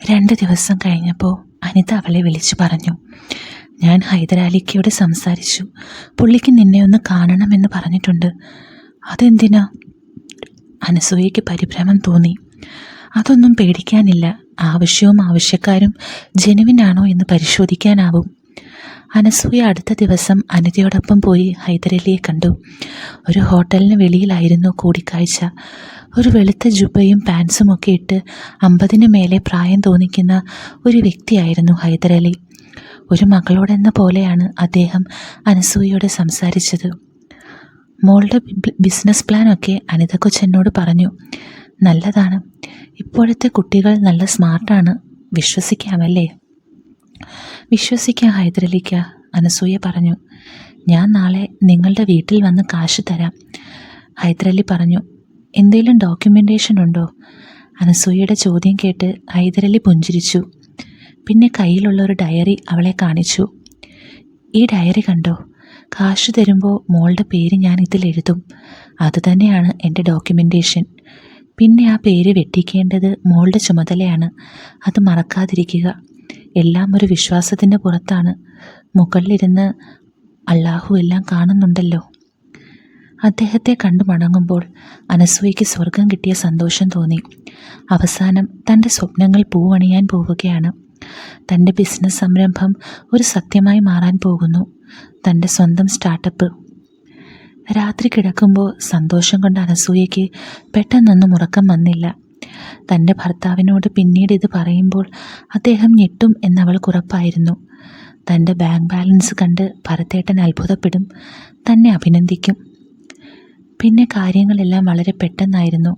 2 ദിവസം കഴിഞ്ഞപ്പോൾ അനിത അവളെ വിളിച്ചു പറഞ്ഞു, ഞാൻ ഹൈദരാലിക്കയോട് സംസാരിച്ചു. പുള്ളിക്ക് നിന്നെ ഒന്ന് കാണണമെന്ന് പറഞ്ഞിട്ടുണ്ട്. അതെന്തിനാ? അനസൂയയ്ക്ക് പരിഭ്രമം തോന്നി. അതൊന്നും പേടിക്കാനില്ല. ആവശ്യവും ആവശ്യക്കാരും ജെനുവിനാണോ എന്ന് പരിശോധിക്കാനാവും. അനസൂയ അടുത്ത ദിവസം അനിതയോടൊപ്പം പോയി ഹൈദരലിയെ കണ്ടു. ഒരു ഹോട്ടലിന് വെളിയിലായിരുന്നു കൂടിക്കാഴ്ച. ഒരു വെളുത്ത ജുബയും പാൻസും ഒക്കെ ഇട്ട് 50-ന് മേലെ പ്രായം തോന്നിക്കുന്ന ഒരു വ്യക്തിയായിരുന്നു ഹൈദരലി. ഒരു മകളോടെന്ന പോലെയാണ് അദ്ദേഹം അനസൂയയോട് സംസാരിച്ചത്. മോളുടെ ബിസിനസ് പ്ലാനൊക്കെ അനിത കൊച്ചെന്നോട് പറഞ്ഞു. നല്ലതാണ്. ഇപ്പോഴത്തെ കുട്ടികൾ നല്ല സ്മാർട്ടാണ്. വിശ്വസിക്കാമല്ലേ? വിശ്വസിക്കാം ഹൈദരലിക്ക, അനസൂയ പറഞ്ഞു. ഞാൻ നാളെ നിങ്ങളുടെ വീട്ടിൽ വന്ന് കാശ് തരാം, ഹൈദരലി പറഞ്ഞു. എന്തെങ്കിലും ഡോക്യുമെൻറ്റേഷൻ ഉണ്ടോ? അനസൂയയുടെ ചോദ്യം കേട്ട് ഹൈദരലി പുഞ്ചിരിച്ചു. പിന്നെ കയ്യിലുള്ള ഒരു ഡയറി അവളെ കാണിച്ചു. ഈ ഡയറി കണ്ടോ? കാശ് തരുമ്പോൾ മോളുടെ പേര് ഞാൻ ഇതിൽ എഴുതും. അതുതന്നെയാണ് എൻ്റെ ഡോക്യുമെൻറ്റേഷൻ. പിന്നെ ആ പേര് വെട്ടിക്കേണ്ടത് മോളുടെ ചുമതലയാണ്. അത് മറക്കാതിരിക്കുക. എല്ലാം ഒരു വിശ്വാസത്തിൻ്റെ പുറത്താണ്. മുകളിലിരുന്ന് അള്ളാഹു എല്ലാം കാണുന്നുണ്ടല്ലോ. അദ്ദേഹത്തെ കണ്ടു മടങ്ങുമ്പോൾ അനസൂയയ്ക്ക് സ്വർഗം കിട്ടിയ സന്തോഷം തോന്നി. അവസാനം തൻ്റെ സ്വപ്നങ്ങൾ പൂവണിയാൻ പോവുകയാണ്. തൻ്റെ ബിസിനസ് സംരംഭം ഒരു സത്യമായി മാറാൻ പോകുന്നു. തൻ്റെ സ്വന്തം സ്റ്റാർട്ടപ്പ്. രാത്രി കിടക്കുമ്പോൾ സന്തോഷം കൊണ്ട് അനസൂയയ്ക്ക് പെട്ടെന്നൊന്നും ഉറക്കം വന്നില്ല. തൻ്റെ ഭർത്താവിനോട് പിന്നീട് ഇത് പറയുമ്പോൾ അദ്ദേഹം ഞെട്ടും എന്നവൾക്ക് ഉറപ്പായിരുന്നു. തൻ്റെ ബാങ്ക് ബാലൻസ് കണ്ട് ഭരതേട്ടൻ അത്ഭുതപ്പെടും, തന്നെ അഭിനന്ദിക്കും. പിന്നെ കാര്യങ്ങളെല്ലാം വളരെ പെട്ടെന്നായിരുന്നു.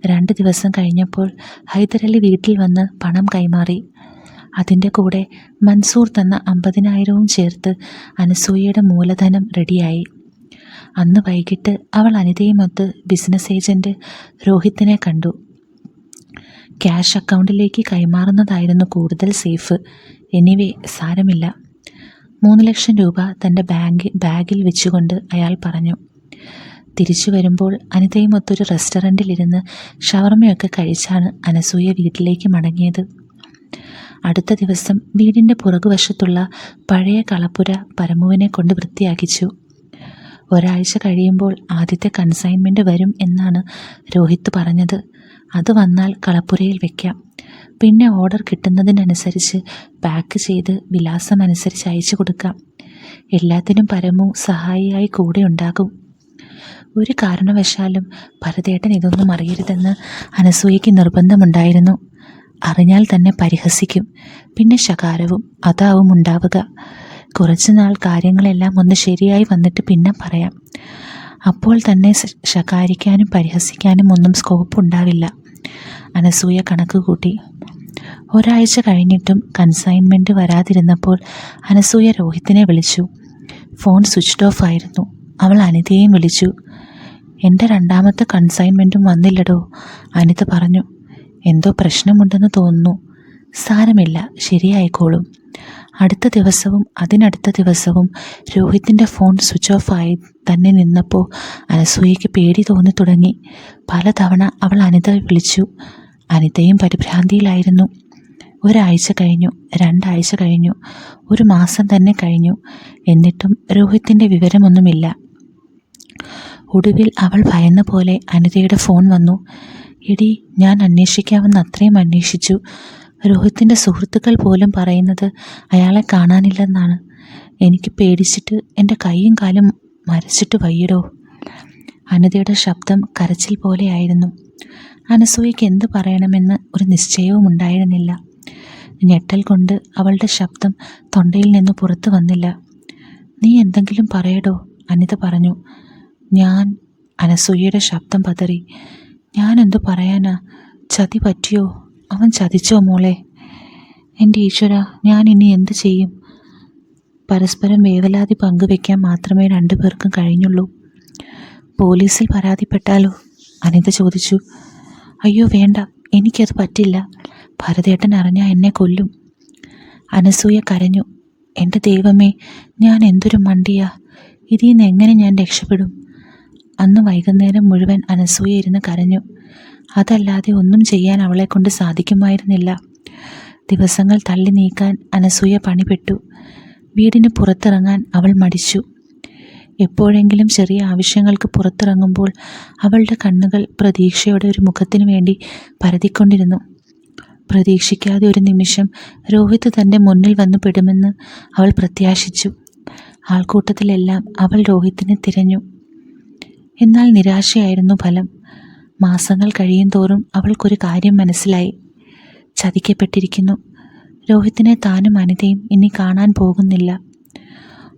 2 ദിവസം കഴിഞ്ഞപ്പോൾ ഹൈദരലി വീട്ടിൽ വന്ന് പണം കൈമാറി. അതിൻ്റെ കൂടെ മൻസൂർ തന്ന 50,000വും ചേർത്ത് അനസൂയയുടെ മൂലധനം റെഡിയായി. അന്ന് വൈകിട്ട് അവൾ അനിതയുമൊത്ത് ബിസിനസ് ഏജൻറ്റ് രോഹിത്തിനെ കണ്ടു. ക്യാഷ് അക്കൗണ്ടിലേക്ക് കൈമാറുന്നതായിരുന്നു കൂടുതൽ സേഫ്. എനിവേ, സാരമില്ല. 3 ലക്ഷം രൂപ തൻ്റെ ബാഗിൽ വെച്ചുകൊണ്ട് അയാൾ പറഞ്ഞു. തിരിച്ചു വരുമ്പോൾ അനിതയുമൊത്തൊരു റെസ്റ്റോറൻറ്റിലിരുന്ന് ഷവർമയൊക്കെ കഴിച്ചാണ് അനസൂയ വീട്ടിലേക്ക് മടങ്ങിയത്. അടുത്ത ദിവസം വീടിൻ്റെ പുറകുവശത്തുള്ള പഴയ കളപ്പുര പരമുവിനെ കൊണ്ട് വൃത്തിയാക്കിച്ചു. ഒരാഴ്ച കഴിയുമ്പോൾ ആദ്യത്തെ കൺസൈൻമെൻറ്റ് വരും എന്നാണ് രോഹിത്ത് പറഞ്ഞത്. അത് വന്നാൽ കളപ്പുരയിൽ വയ്ക്കാം. പിന്നെ ഓർഡർ കിട്ടുന്നതിനനുസരിച്ച് പാക്ക് ചെയ്ത് വിലാസം അനുസരിച്ച് അയച്ചു കൊടുക്കാം. എല്ലാത്തിനും പരമു സഹായിയായി കൂടെ ഉണ്ടാകും. ഒരു കാരണവശാലും ഭരതേട്ടൻ ഇതൊന്നും അറിയരുതെന്ന് അനസൂയയ്ക്ക് നിർബന്ധമുണ്ടായിരുന്നു. അറിഞ്ഞാൽ തന്നെ പരിഹസിക്കും, പിന്നെ ശകാരവും അതാവും ഉണ്ടാവുക. കുറച്ചുനാൾ കാര്യങ്ങളെല്ലാം ഒന്ന് ശരിയായി വന്നിട്ട് പിന്നെ പറയാം. അപ്പോൾ തന്നെ ശകാരിക്കാനും പരിഹസിക്കാനും ഒന്നും സ്കോപ്പ് ഉണ്ടാവില്ല. അനസൂയ കണക്ക് കൂട്ടി. ഒരാഴ്ച കഴിഞ്ഞിട്ടും കൺസൈൻമെൻറ്റ് വരാതിരുന്നപ്പോൾ അനസൂയ രോഹിത്തിനെ വിളിച്ചു. ഫോൺ സ്വിച്ച്ഡ് ഓഫ് ആയിരുന്നു. അവൾ അനിതയെയും വിളിച്ചു. എൻ്റെ 2ാമത്തെ കൺസൈൻമെൻറ്റും വന്നില്ലടോ, അനിത പറഞ്ഞു. എന്തോ പ്രശ്നമുണ്ടെന്ന് തോന്നുന്നു. സാരമില്ല, ശരിയായിക്കോളും. അടുത്ത ദിവസവും അതിനടുത്ത ദിവസവും രോഹിത്തിൻ്റെ ഫോൺ സ്വിച്ച് ഓഫ് ആയി തന്നെ നിന്നപ്പോൾ അനസൂയയ്ക്ക് പേടി തോന്നി തുടങ്ങി. പലതവണ അവൾ അനിതയെ വിളിച്ചു. അനിതയും പരിഭ്രാന്തിയിലായിരുന്നു. 1 ആഴ്ച കഴിഞ്ഞു, 2 ആഴ്ച കഴിഞ്ഞു, 1 മാസം തന്നെ കഴിഞ്ഞു. എന്നിട്ടും രോഹിത്തിൻ്റെ വിവരമൊന്നുമില്ല. ഒടുവിൽ അവൾ ഭയന്ന പോലെ അനിതയുടെ ഫോൺ വന്നു. എടി, ഞാൻ അന്വേഷിക്കാമെന്ന് അത്രയും അന്വേഷിച്ചു. രോഹിത്തിൻ്റെ സുഹൃത്തുക്കൾ പോലും പറയുന്നത് അയാളെ കാണാനില്ലെന്നാണ്. എനിക്ക് പേടിച്ചിട്ട് എൻ്റെ കൈയും കാലും മരച്ചിട്ട് വയ്യടോ. അനിതയുടെ ശബ്ദം കരച്ചിൽ പോലെയായിരുന്നു. അനസൂയയ്ക്ക് എന്ത് പറയണമെന്ന് ഒരു നിശ്ചയവും ഉണ്ടായിരുന്നില്ല. ഞെട്ടൽ കൊണ്ട് അവളുടെ ശബ്ദം തൊണ്ടയിൽ നിന്ന് പുറത്തു വന്നില്ല. നീ എന്തെങ്കിലും പറയടോ, അനിത പറഞ്ഞു. ഞാൻ അനസൂയയുടെ ശബ്ദം പതറി. ഞാൻ എന്തു പറയാനാ? ചതി പറ്റിയോ? അവൻ ചതിച്ചോ മോളെ? എൻ്റെ ഈശ്വര, ഞാൻ ഇനി എന്ത് ചെയ്യും? പരസ്പരം വേവലാതി പങ്കുവെക്കാൻ മാത്രമേ 2 പേർക്കും കഴിഞ്ഞുള്ളൂ. പോലീസിൽ പരാതിപ്പെട്ടാലോ? അനിത ചോദിച്ചു. അയ്യോ വേണ്ട, എനിക്കത് പറ്റില്ല. ഭരതേട്ടൻ അറിഞ്ഞാൽ എന്നെ കൊല്ലും. അനസൂയ കരഞ്ഞു. എൻ്റെ ദൈവമേ, ഞാൻ എന്തൊരു മണ്ടിയാ! ഇതിൽ നിന്ന് എങ്ങനെ ഞാൻ രക്ഷപ്പെടും? അന്ന് വൈകുന്നേരം മുഴുവൻ അനസൂയ ഇരുന്ന് കരഞ്ഞു. അതല്ലാതെ ഒന്നും ചെയ്യാൻ അവളെക്കൊണ്ട് സാധിക്കുമായിരുന്നില്ല. ദിവസങ്ങൾ തള്ളി നീക്കാൻ അനസൂയ പണിപ്പെട്ടു. വീടിന് പുറത്തിറങ്ങാൻ അവൾ മടിച്ചു. എപ്പോഴെങ്കിലും ചെറിയ ആവശ്യങ്ങൾക്ക് പുറത്തിറങ്ങുമ്പോൾ അവളുടെ കണ്ണുകൾ പ്രതീക്ഷയോടെ ഒരു മുഖത്തിനു വേണ്ടി പരതിക്കൊണ്ടിരുന്നു. പ്രതീക്ഷിക്കാതെ ഒരു നിമിഷം രോഹിത് തൻ്റെ മുന്നിൽ വന്നു പെടുമെന്ന് അവൾ പ്രത്യാശിച്ചു. ആൾക്കൂട്ടത്തിലെല്ലാം അവൾ രോഹിത്തിനെ തിരഞ്ഞു. എന്നാൽ നിരാശയായിരുന്നു ഫലം. മാസങ്ങൾ കഴിയും തോറും അവൾക്കൊരു കാര്യം മനസ്സിലായി. ചതിക്കപ്പെട്ടിരിക്കുന്നു. രോഹിത്തിനെ താനും അനിതയും ഇനി കാണാൻ പോകുന്നില്ല.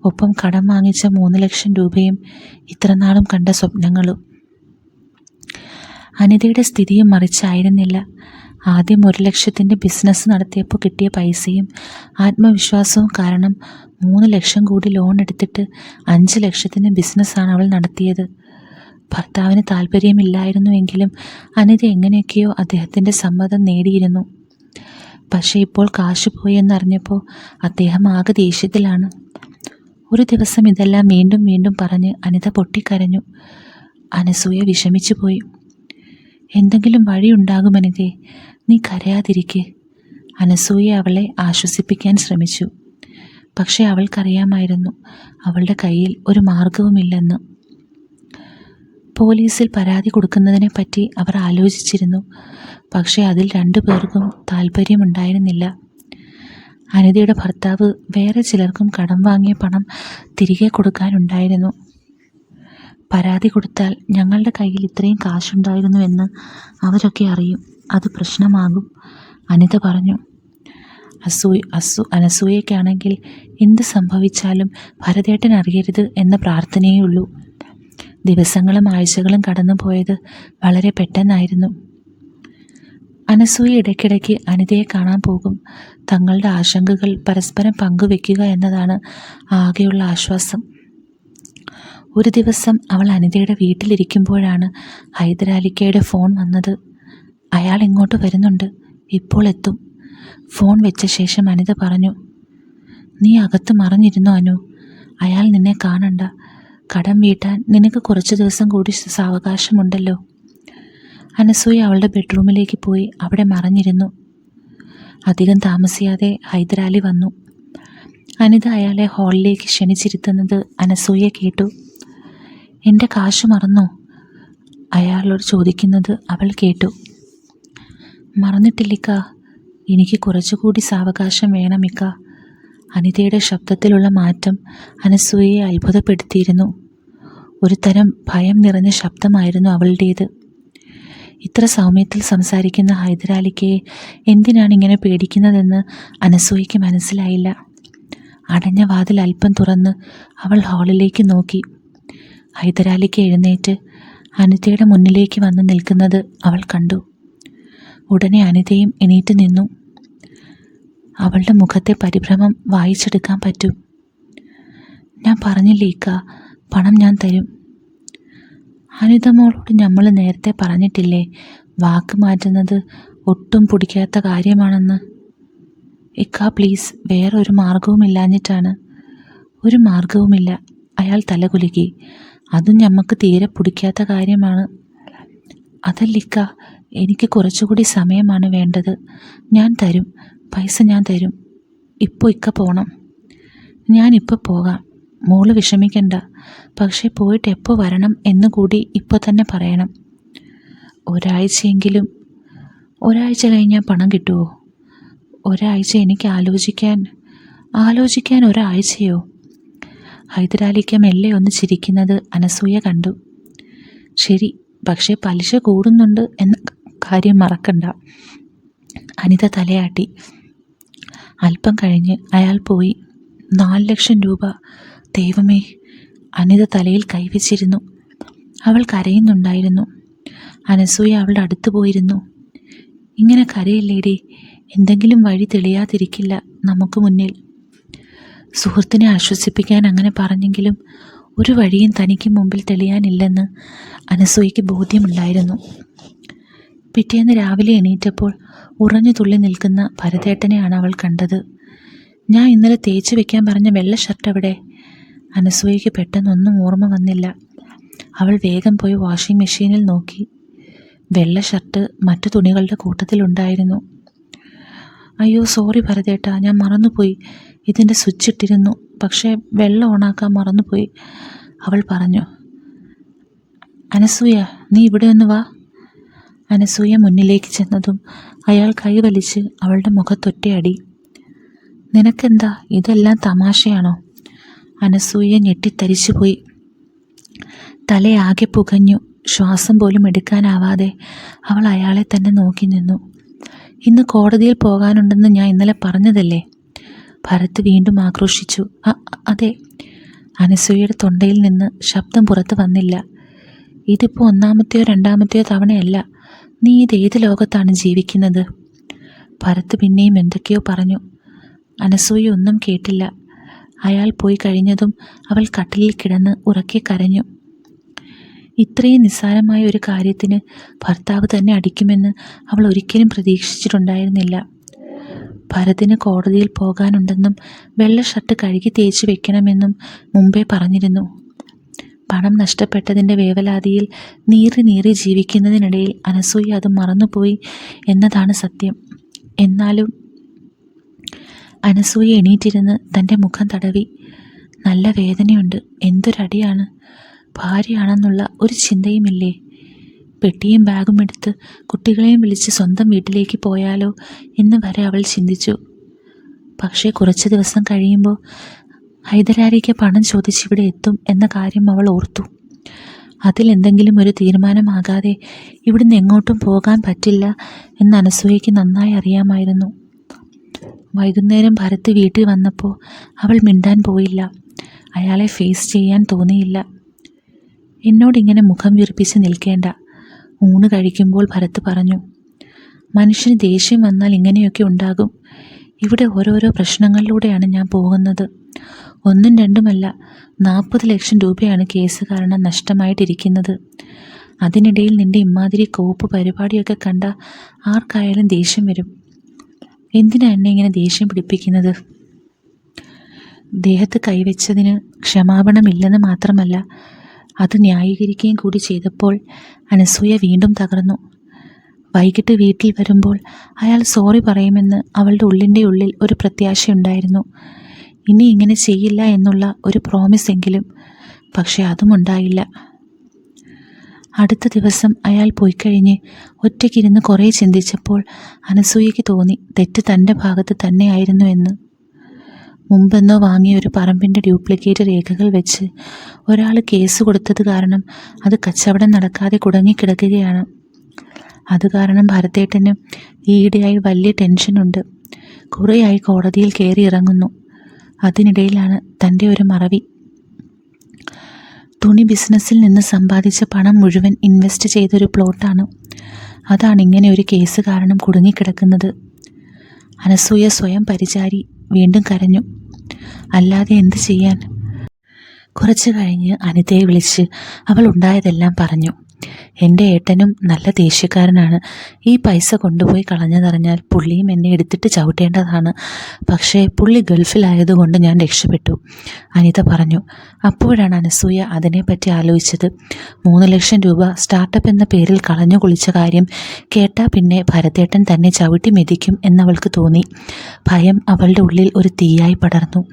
ഒപ്പം കടം വാങ്ങിച്ച 3 ലക്ഷം രൂപയും ഇത്രനാളും കണ്ട സ്വപ്നങ്ങളും. അനിതയുടെ സ്ഥിതിയും മറിച്ചായിരുന്നില്ല. ആദ്യം 1 ലക്ഷത്തിൻ്റെ ബിസിനസ് നടത്തിയപ്പോൾ കിട്ടിയ പൈസയും ആത്മവിശ്വാസവും കാരണം 3 ലക്ഷം കൂടി ലോൺ എടുത്തിട്ട് 5 ലക്ഷത്തിൻ്റെ ബിസിനസ്സാണ് അവൾ നടത്തിയത്. ഭർത്താവിന് താല്പര്യമില്ലായിരുന്നുവെങ്കിലും അനിത എങ്ങനെയൊക്കെയോ അദ്ദേഹത്തിൻ്റെ സമ്മതം നേടിയിരുന്നു. പക്ഷേ ഇപ്പോൾ കാശ് പോയെന്നറിഞ്ഞപ്പോൾ അദ്ദേഹം ആകെ ദേഷ്യത്തിലാണ്. ഒരു ദിവസം ഇതെല്ലാം വീണ്ടും വീണ്ടും പറഞ്ഞ് അനിത പൊട്ടിക്കരഞ്ഞു. അനസൂയ വിഷമിച്ചു പോയി. എന്തെങ്കിലും വഴിയുണ്ടാകും അനിതേ, നീ കരയാതിരിക്കെ. അനസൂയ അവളെ ആശ്വസിപ്പിക്കാൻ ശ്രമിച്ചു. പക്ഷേ അവൾക്കറിയാമായിരുന്നു അവളുടെ കയ്യിൽ ഒരു മാർഗവുമില്ലെന്ന്. പോലീസിൽ പരാതി കൊടുക്കുന്നതിനെപ്പറ്റി അവർ ആലോചിച്ചിരുന്നു. പക്ഷേ അതിൽ 2 പേർക്കും താല്പര്യമുണ്ടായിരുന്നില്ല. അനിതയുടെ ഭർത്താവ് വേറെ ചിലർക്കും കടം വാങ്ങിയ പണം തിരികെ കൊടുക്കാനുണ്ടായിരുന്നു. പരാതി കൊടുത്താൽ ഞങ്ങളുടെ കയ്യിൽ ഇത്രയും കാശുണ്ടായിരുന്നുവെന്ന് അവരൊക്കെ അറിയും. അത് പ്രശ്നമാകും, അനിത പറഞ്ഞു. അനസൂയയ്ക്കാണെങ്കിൽ എന്ത് സംഭവിച്ചാലും ഭരതേട്ടൻ അറിയരുത് എന്ന പ്രാർത്ഥനയേ ഉള്ളൂ. ദിവസങ്ങളും ആഴ്ചകളും കടന്നു പോയത് വളരെ പെട്ടെന്നായിരുന്നു. അനസൂയ ഇടയ്ക്കിടയ്ക്ക് അനിതയെ കാണാൻ പോകും. തങ്ങളുടെ ആശങ്കകൾ പരസ്പരം പങ്കുവെക്കുക എന്നതാണ് ആകെയുള്ള ആശ്വാസം. ഒരു ദിവസം അവൾ അനിതയുടെ വീട്ടിലിരിക്കുമ്പോഴാണ് ഹൈദരാലിക്കയുടെ ഫോൺ വന്നത്. അയാൾ ഇങ്ങോട്ട് വരുന്നുണ്ട്, ഇപ്പോൾ എത്തും. ഫോൺ വെച്ച ശേഷം അനിത പറഞ്ഞു, നീ അകത്ത് മറഞ്ഞിരുന്നു അനു. അയാൾ നിന്നെ കാണണ്ട. കടം വീട്ടാൻ നിനക്ക് കുറച്ച് ദിവസം കൂടി സാവകാശമുണ്ടല്ലോ. അനസൂയ അവളുടെ ബെഡ്റൂമിലേക്ക് പോയി അവിടെ മറഞ്ഞിരുന്നു. അധികം താമസിയാതെ ഹൈദരാലി വന്നു. അനിത അയാളെ ഹാളിലേക്ക് ക്ഷണിച്ചിരുത്തുന്നത് അനസൂയ കേട്ടു. എൻ്റെ കാശ് മറന്നോ? അയാളോട് ചോദിക്കുന്നത് അവൾ കേട്ടു. മറന്നിട്ടില്ലിക്ക, എനിക്ക് കുറച്ചുകൂടി സാവകാശം വേണമിക്ക. അനിതയുടെ ശബ്ദത്തിലുള്ള മാറ്റം അനസൂയയെ അത്ഭുതപ്പെടുത്തിയിരുന്നു. ഒരു തരം ഭയം നിറഞ്ഞ ശബ്ദമായിരുന്നു അവളുടേത്. ഇത്ര സൗമ്യത്തിൽ സംസാരിക്കുന്ന ഹൈദരാലിക്കയെ എന്തിനാണ് ഇങ്ങനെ പേടിക്കുന്നതെന്ന് അനസൂയയ്ക്ക് മനസ്സിലായില്ല. അടഞ്ഞ വാതിൽ അല്പം തുറന്ന് അവൾ ഹാളിലേക്ക് നോക്കി. ഹൈദരാലിക്ക് എഴുന്നേറ്റ് അനിതയുടെ മുന്നിലേക്ക് വന്ന് നിൽക്കുന്നത് അവൾ കണ്ടു. ഉടനെ അനിതയും എണീറ്റ് നിന്നു. അവളുടെ മുഖത്തെ പരിഭ്രമം വായിച്ചെടുക്കാൻ പറ്റും. ഞാൻ പറഞ്ഞില്ലേക്ക, പണം ഞാൻ തരും. അനിത മോളോട് നമ്മൾ നേരത്തെ പറഞ്ഞിട്ടില്ലേ വാക്ക് മാറ്റുന്നത് ഒട്ടും പിടിക്കാത്ത കാര്യമാണെന്ന്. ഇക്ക പ്ലീസ്, വേറൊരു മാർഗവുമില്ലാഞ്ഞിട്ടാണ്. ഒരു മാർഗവുമില്ല, അയാൾ തലകുലുക്കി. അതും ഞമ്മക്ക് തീരെ പിടിക്കാത്ത കാര്യമാണ്. അതല്ലിക്ക, എനിക്ക് കുറച്ചുകൂടി സമയമാണ് വേണ്ടത്. ഞാൻ തരും, പൈസ ഞാൻ തരും. ഇപ്പോൾ ഇക്ക പോകണം. ഞാനിപ്പോൾ പോകാം, മോള് വിഷമിക്കണ്ട. പക്ഷേ പോയിട്ട് എപ്പോൾ വരണം എന്നുകൂടി ഇപ്പോൾ തന്നെ പറയണം. ഒരാഴ്ചയെങ്കിലും. ഒരാഴ്ച കഴിഞ്ഞാൽ പണം കിട്ടുമോ? ഒരാഴ്ച എനിക്ക് ആലോചിക്കാൻ ഒരാഴ്ചയോ? ഹൈദരാലിക്ക് മെല്ലെ ഒന്ന് ചിരിക്കുന്നത് അനസൂയ കണ്ടു. ശരി, പക്ഷേ പലിശ കൂടുന്നുണ്ട് എന്ന കാര്യം മറക്കണ്ട. അനിത തലയാട്ടി. അല്പം കഴിഞ്ഞ് അയാൾ പോയി. 4 ലക്ഷം രൂപ! ദൈവമേ! അനിത തലയിൽ കൈവച്ചിരുന്നു. അവൾ കരയുന്നുണ്ടായിരുന്നു. അനസൂയ അവളുടെ അടുത്ത് പോയിരുന്നു. ഇങ്ങനെ കരയില്ലേടി, എന്തെങ്കിലും വഴി തെളിയാതിരിക്കില്ല നമുക്ക് മുന്നിൽ. സുഹൃത്തിനെ ആശ്വസിപ്പിക്കാൻ അങ്ങനെ പറഞ്ഞെങ്കിലും ഒരു വഴിയും തനിക്ക് മുമ്പിൽ തെളിയാനില്ലെന്ന് അനസൂയയ്ക്ക് ബോധ്യമുണ്ടായിരുന്നു. പിറ്റേന്ന് രാവിലെ എണീറ്റപ്പോൾ ഉറഞ്ഞു തുള്ളി നിൽക്കുന്ന ഭരതേട്ടനെയാണ് അവൾ കണ്ടത്. ഞാൻ ഇന്നലെ തേച്ച് വെക്കാൻ പറഞ്ഞ വെള്ള ഷർട്ട് എവിടെ? അനസൂയയ്ക്ക് പെട്ടെന്നൊന്നും ഓർമ്മ വന്നില്ല. അവൾ വേഗം പോയി വാഷിംഗ് മെഷീനിൽ നോക്കി. വെള്ള ഷർട്ട് മറ്റു തുണികളുടെ കൂട്ടത്തിലുണ്ടായിരുന്നു. അയ്യോ സോറി ഭരതേട്ടാ, ഞാൻ മറന്നുപോയി. ഇതിൻ്റെ സ്വിച്ച് ഇട്ടിരുന്നു, പക്ഷേ വെള്ളം ഓണാക്കാൻ മറന്നുപോയി, അവൾ പറഞ്ഞു. അനസൂയ, നീ ഇവിടെ ഒന്ന് വാ. അനസൂയ മുന്നിലേക്ക് ചെന്നതും അയാൾ കൈ വലിച്ച് അവളുടെ മുഖത്തൊറ്റയടി. നിനക്കെന്താ, ഇതെല്ലാം തമാശയാണോ? അനസൂയ ഞെട്ടിത്തരിച്ചുപോയി. തലയാകെ പുകഞ്ഞു. ശ്വാസം പോലും എടുക്കാനാവാതെ അവൾ അയാളെ തന്നെ നോക്കി നിന്നു. ഇന്ന് കോടതിയിൽ പോകാനുണ്ടെന്ന് ഞാൻ ഇന്നലെ പറഞ്ഞതല്ലേ? ഭരത് വീണ്ടും ആക്രോശിച്ചു. അതെ. അനസൂയയുടെ തൊണ്ടയിൽ നിന്ന് ശബ്ദം പുറത്തു വന്നില്ല. ഇതിപ്പോൾ ഒന്നാമത്തെയോ രണ്ടാമത്തെയോ തവണയല്ല. നീ ഇതേത് ലോകത്താണ് ജീവിക്കുന്നത്? ഭരത് പിന്നെയും എന്തൊക്കെയോ പറഞ്ഞു. അനസൂയ ഒന്നും കേട്ടില്ല. അയാൾ പോയി കഴിഞ്ഞതും അവൾ കട്ടിലിൽ കിടന്ന് ഉറക്കെ കരഞ്ഞു. ഇത്രയും നിസ്സാരമായ ഒരു കാര്യത്തിന് ഭർത്താവ് തന്നെ അടിക്കുമെന്ന് അവൾ ഒരിക്കലും പ്രതീക്ഷിച്ചിട്ടുണ്ടായിരുന്നില്ല. ഭരതിന് കോടതിയിൽ പോകാനുണ്ടെന്നും വെള്ള ഷർട്ട് കഴുകി തേച്ച് വെക്കണമെന്നും മുമ്പേ പറഞ്ഞിരുന്നു. പണം നഷ്ടപ്പെട്ടതിൻ്റെ വേവലാതിയിൽ നീറി ജീവിക്കുന്നതിനിടയിൽ അനസൂയ അത് മറന്നുപോയി എന്നതാണ് സത്യം. എന്നാലും അനസൂയ എണീറ്റിരുന്ന് തൻ്റെ മുഖം തടവി. നല്ല വേദനയുണ്ട്. എന്തൊരടിയാണ്! ഭാര്യയാണെന്നുള്ള ഒരു ചിന്തയുമില്ലേ? പെട്ടിയും ബാഗും എടുത്ത് കുട്ടികളെയും വിളിച്ച് സ്വന്തം വീട്ടിലേക്ക് പോയാലോ എന്ന് വരെ അവൾ ചിന്തിച്ചു. പക്ഷേ കുറച്ച് ദിവസം കഴിയുമ്പോൾ ഹൈദരാലിക്ക് പണം ചോദിച്ചിവിടെ എത്തും എന്ന കാര്യം അവൾ ഓർത്തു. അതിലെന്തെങ്കിലും ഒരു തീരുമാനമാകാതെ ഇവിടുന്ന് എങ്ങോട്ടും പോകാൻ പറ്റില്ല എന്ന് അനസൂയയ്ക്ക് നന്നായി അറിയാമായിരുന്നു. വൈകുന്നേരം ഭരത് വീട്ടിൽ വന്നപ്പോൾ അവൾ മിണ്ടാൻ പോയില്ല. അയാളെ ഫേസ് ചെയ്യാൻ തോന്നിയില്ല. എന്നോടിങ്ങനെ മുഖം വീർപ്പിച്ച് നിൽക്കേണ്ട, ഊണ് കഴിക്കുമ്പോൾ ഭരത് പറഞ്ഞു. മനുഷ്യന് ദേഷ്യം വന്നാൽ ഇങ്ങനെയൊക്കെ ഉണ്ടാകും. ഇവിടെ ഓരോരോ പ്രശ്നങ്ങളിലൂടെയാണ് ഞാൻ പോകുന്നത്. ഒന്നും രണ്ടുമല്ല, 40 ലക്ഷം രൂപയാണ് കേസ് കാരണം നഷ്ടമായിട്ടിരിക്കുന്നത്. അതിനിടയിൽ നിൻ്റെ ഇമ്മാതിരി കോപ്പ് പരിപാടിയൊക്കെ കണ്ട ആർക്കായാലും ദേഷ്യം വരും. എന്തിനാ എന്നെ ഇങ്ങനെ ദേഷ്യം പിടിപ്പിക്കുന്നത്? ദേഹത്ത് കൈവച്ചതിന് ക്ഷമാപണമില്ലെന്ന് മാത്രമല്ല, അത് ന്യായീകരിക്കുകയും കൂടി ചെയ്തപ്പോൾ അനസൂയ വീണ്ടും തകർന്നു. വൈകിട്ട് വീട്ടിൽ വരുമ്പോൾ അയാൾ സോറി പറയുമെന്ന് അവളുടെ ഉള്ളിൻ്റെ ഉള്ളിൽ ഒരു പ്രത്യാശയുണ്ടായിരുന്നു. ഇനി ഇങ്ങനെ ചെയ്യില്ല എന്നുള്ള ഒരു പ്രോമിസ് എങ്കിലും. പക്ഷെ അതും ഉണ്ടായില്ല. അടുത്ത ദിവസം അയാൾ പോയിക്കഴിഞ്ഞ് ഒറ്റയ്ക്കിരുന്ന് കുറേ ചിന്തിച്ചപ്പോൾ അനസൂയയ്ക്ക് തോന്നി തെറ്റ് തൻ്റെ ഭാഗത്ത് തന്നെയായിരുന്നു എന്ന്. മുമ്പെന്നോ വാങ്ങിയ ഒരു പറമ്പിൻ്റെ ഡ്യൂപ്ലിക്കേറ്റ് രേഖകൾ വെച്ച് ഒരാൾ കേസ് കൊടുത്തത് കാരണം അത് കച്ചവടം നടക്കാതെ കുടങ്ങിക്കിടക്കുകയാണ്. അത് കാരണം ഭരതേട്ടന് ഈയിടെയായി വലിയ ടെൻഷനുണ്ട്. കുറേയായി കോടതിയിൽ കയറി ഇറങ്ങുന്നു. അതിനിടയിലാണ് തൻ്റെ ഒരു മറവി. തുണി ബിസിനസ്സിൽ നിന്ന് സമ്പാദിച്ച പണം മുഴുവൻ ഇൻവെസ്റ്റ് ചെയ്തൊരു പ്ലോട്ടാണ്. അതാണ് ഇങ്ങനെ ഒരു കേസ് കാരണം കുടുങ്ങിക്കിടക്കുന്നത്. അനസൂയ സ്വയം പരിചാരി വീണ്ടും കരഞ്ഞു. അല്ലാതെ എന്ത് ചെയ്യാൻ? കുറച്ച് കഴിഞ്ഞ് അനിതയെ വിളിച്ച് അവൾ ഉണ്ടായതെല്ലാം പറഞ്ഞു. എൻ്റെ ഏട്ടനും നല്ല ദേഷ്യക്കാരനാണ്. ഈ പൈസ കൊണ്ടുപോയി കളഞ്ഞതറിഞ്ഞാൽ പുള്ളിയും എന്നെ എടുത്തിട്ട് ചവിട്ടേണ്ടതാണ്. പക്ഷേ പുള്ളി ഗൾഫിലായതുകൊണ്ട് ഞാൻ രക്ഷപ്പെട്ടു, അനിത പറഞ്ഞു. അപ്പോഴാണ് അനസൂയ അതിനെപ്പറ്റി ആലോചിച്ചത്. 3 ലക്ഷം രൂപ സ്റ്റാർട്ടപ്പ് എന്ന പേരിൽ കളഞ്ഞു കുളിച്ച കാര്യം കേട്ടാൽ പിന്നെ ഭരതേട്ടൻ തന്നെ ചവിട്ടി മെതിക്കും എന്നവൾക്ക് തോന്നി. ഭയം അവളുടെ ഉള്ളിൽ ഒരു തീയായി പടർന്നു.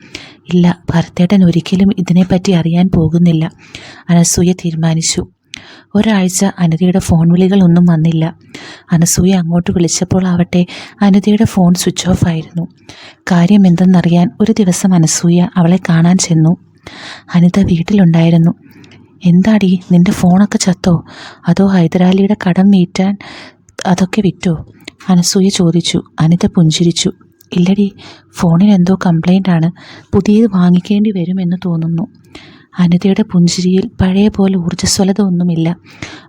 ഇല്ല, ഭരതേട്ടൻ ഒരിക്കലും ഇതിനെപ്പറ്റി അറിയാൻ പോകുന്നില്ല, അനസൂയ തീരുമാനിച്ചു. ഒരാഴ്ച അനിതയുടെ ഫോൺ വിളികളൊന്നും വന്നില്ല. അനസൂയ അങ്ങോട്ട് വിളിച്ചപ്പോൾ ആവട്ടെ അനിതയുടെ ഫോൺ സ്വിച്ച് ഓഫ് ആയിരുന്നു. കാര്യം എന്തെന്നറിയാൻ ഒരു ദിവസം അനസൂയ അവളെ കാണാൻ ചെന്നു. അനിത വീട്ടിലുണ്ടായിരുന്നു. എന്താടി, നിൻ്റെ ഫോണൊക്കെ ചത്തോ? അതോ ഹൈദരാലിയുടെ കടം വീട്ടാൻ അതൊക്കെ വിറ്റോ? അനസൂയ ചോദിച്ചു. അനിത പുഞ്ചിരിച്ചു. ഇല്ലടി, ഫോണിന് എന്തോ കംപ്ലൈൻ്റ് ആണ്. പുതിയത് വാങ്ങിക്കേണ്ടി വരുമെന്ന് തോന്നുന്നു. അനിതയുടെ പുഞ്ചിരിയിൽ പഴയ പോലെ ഊർജ്ജസ്വലത ഒന്നുമില്ല.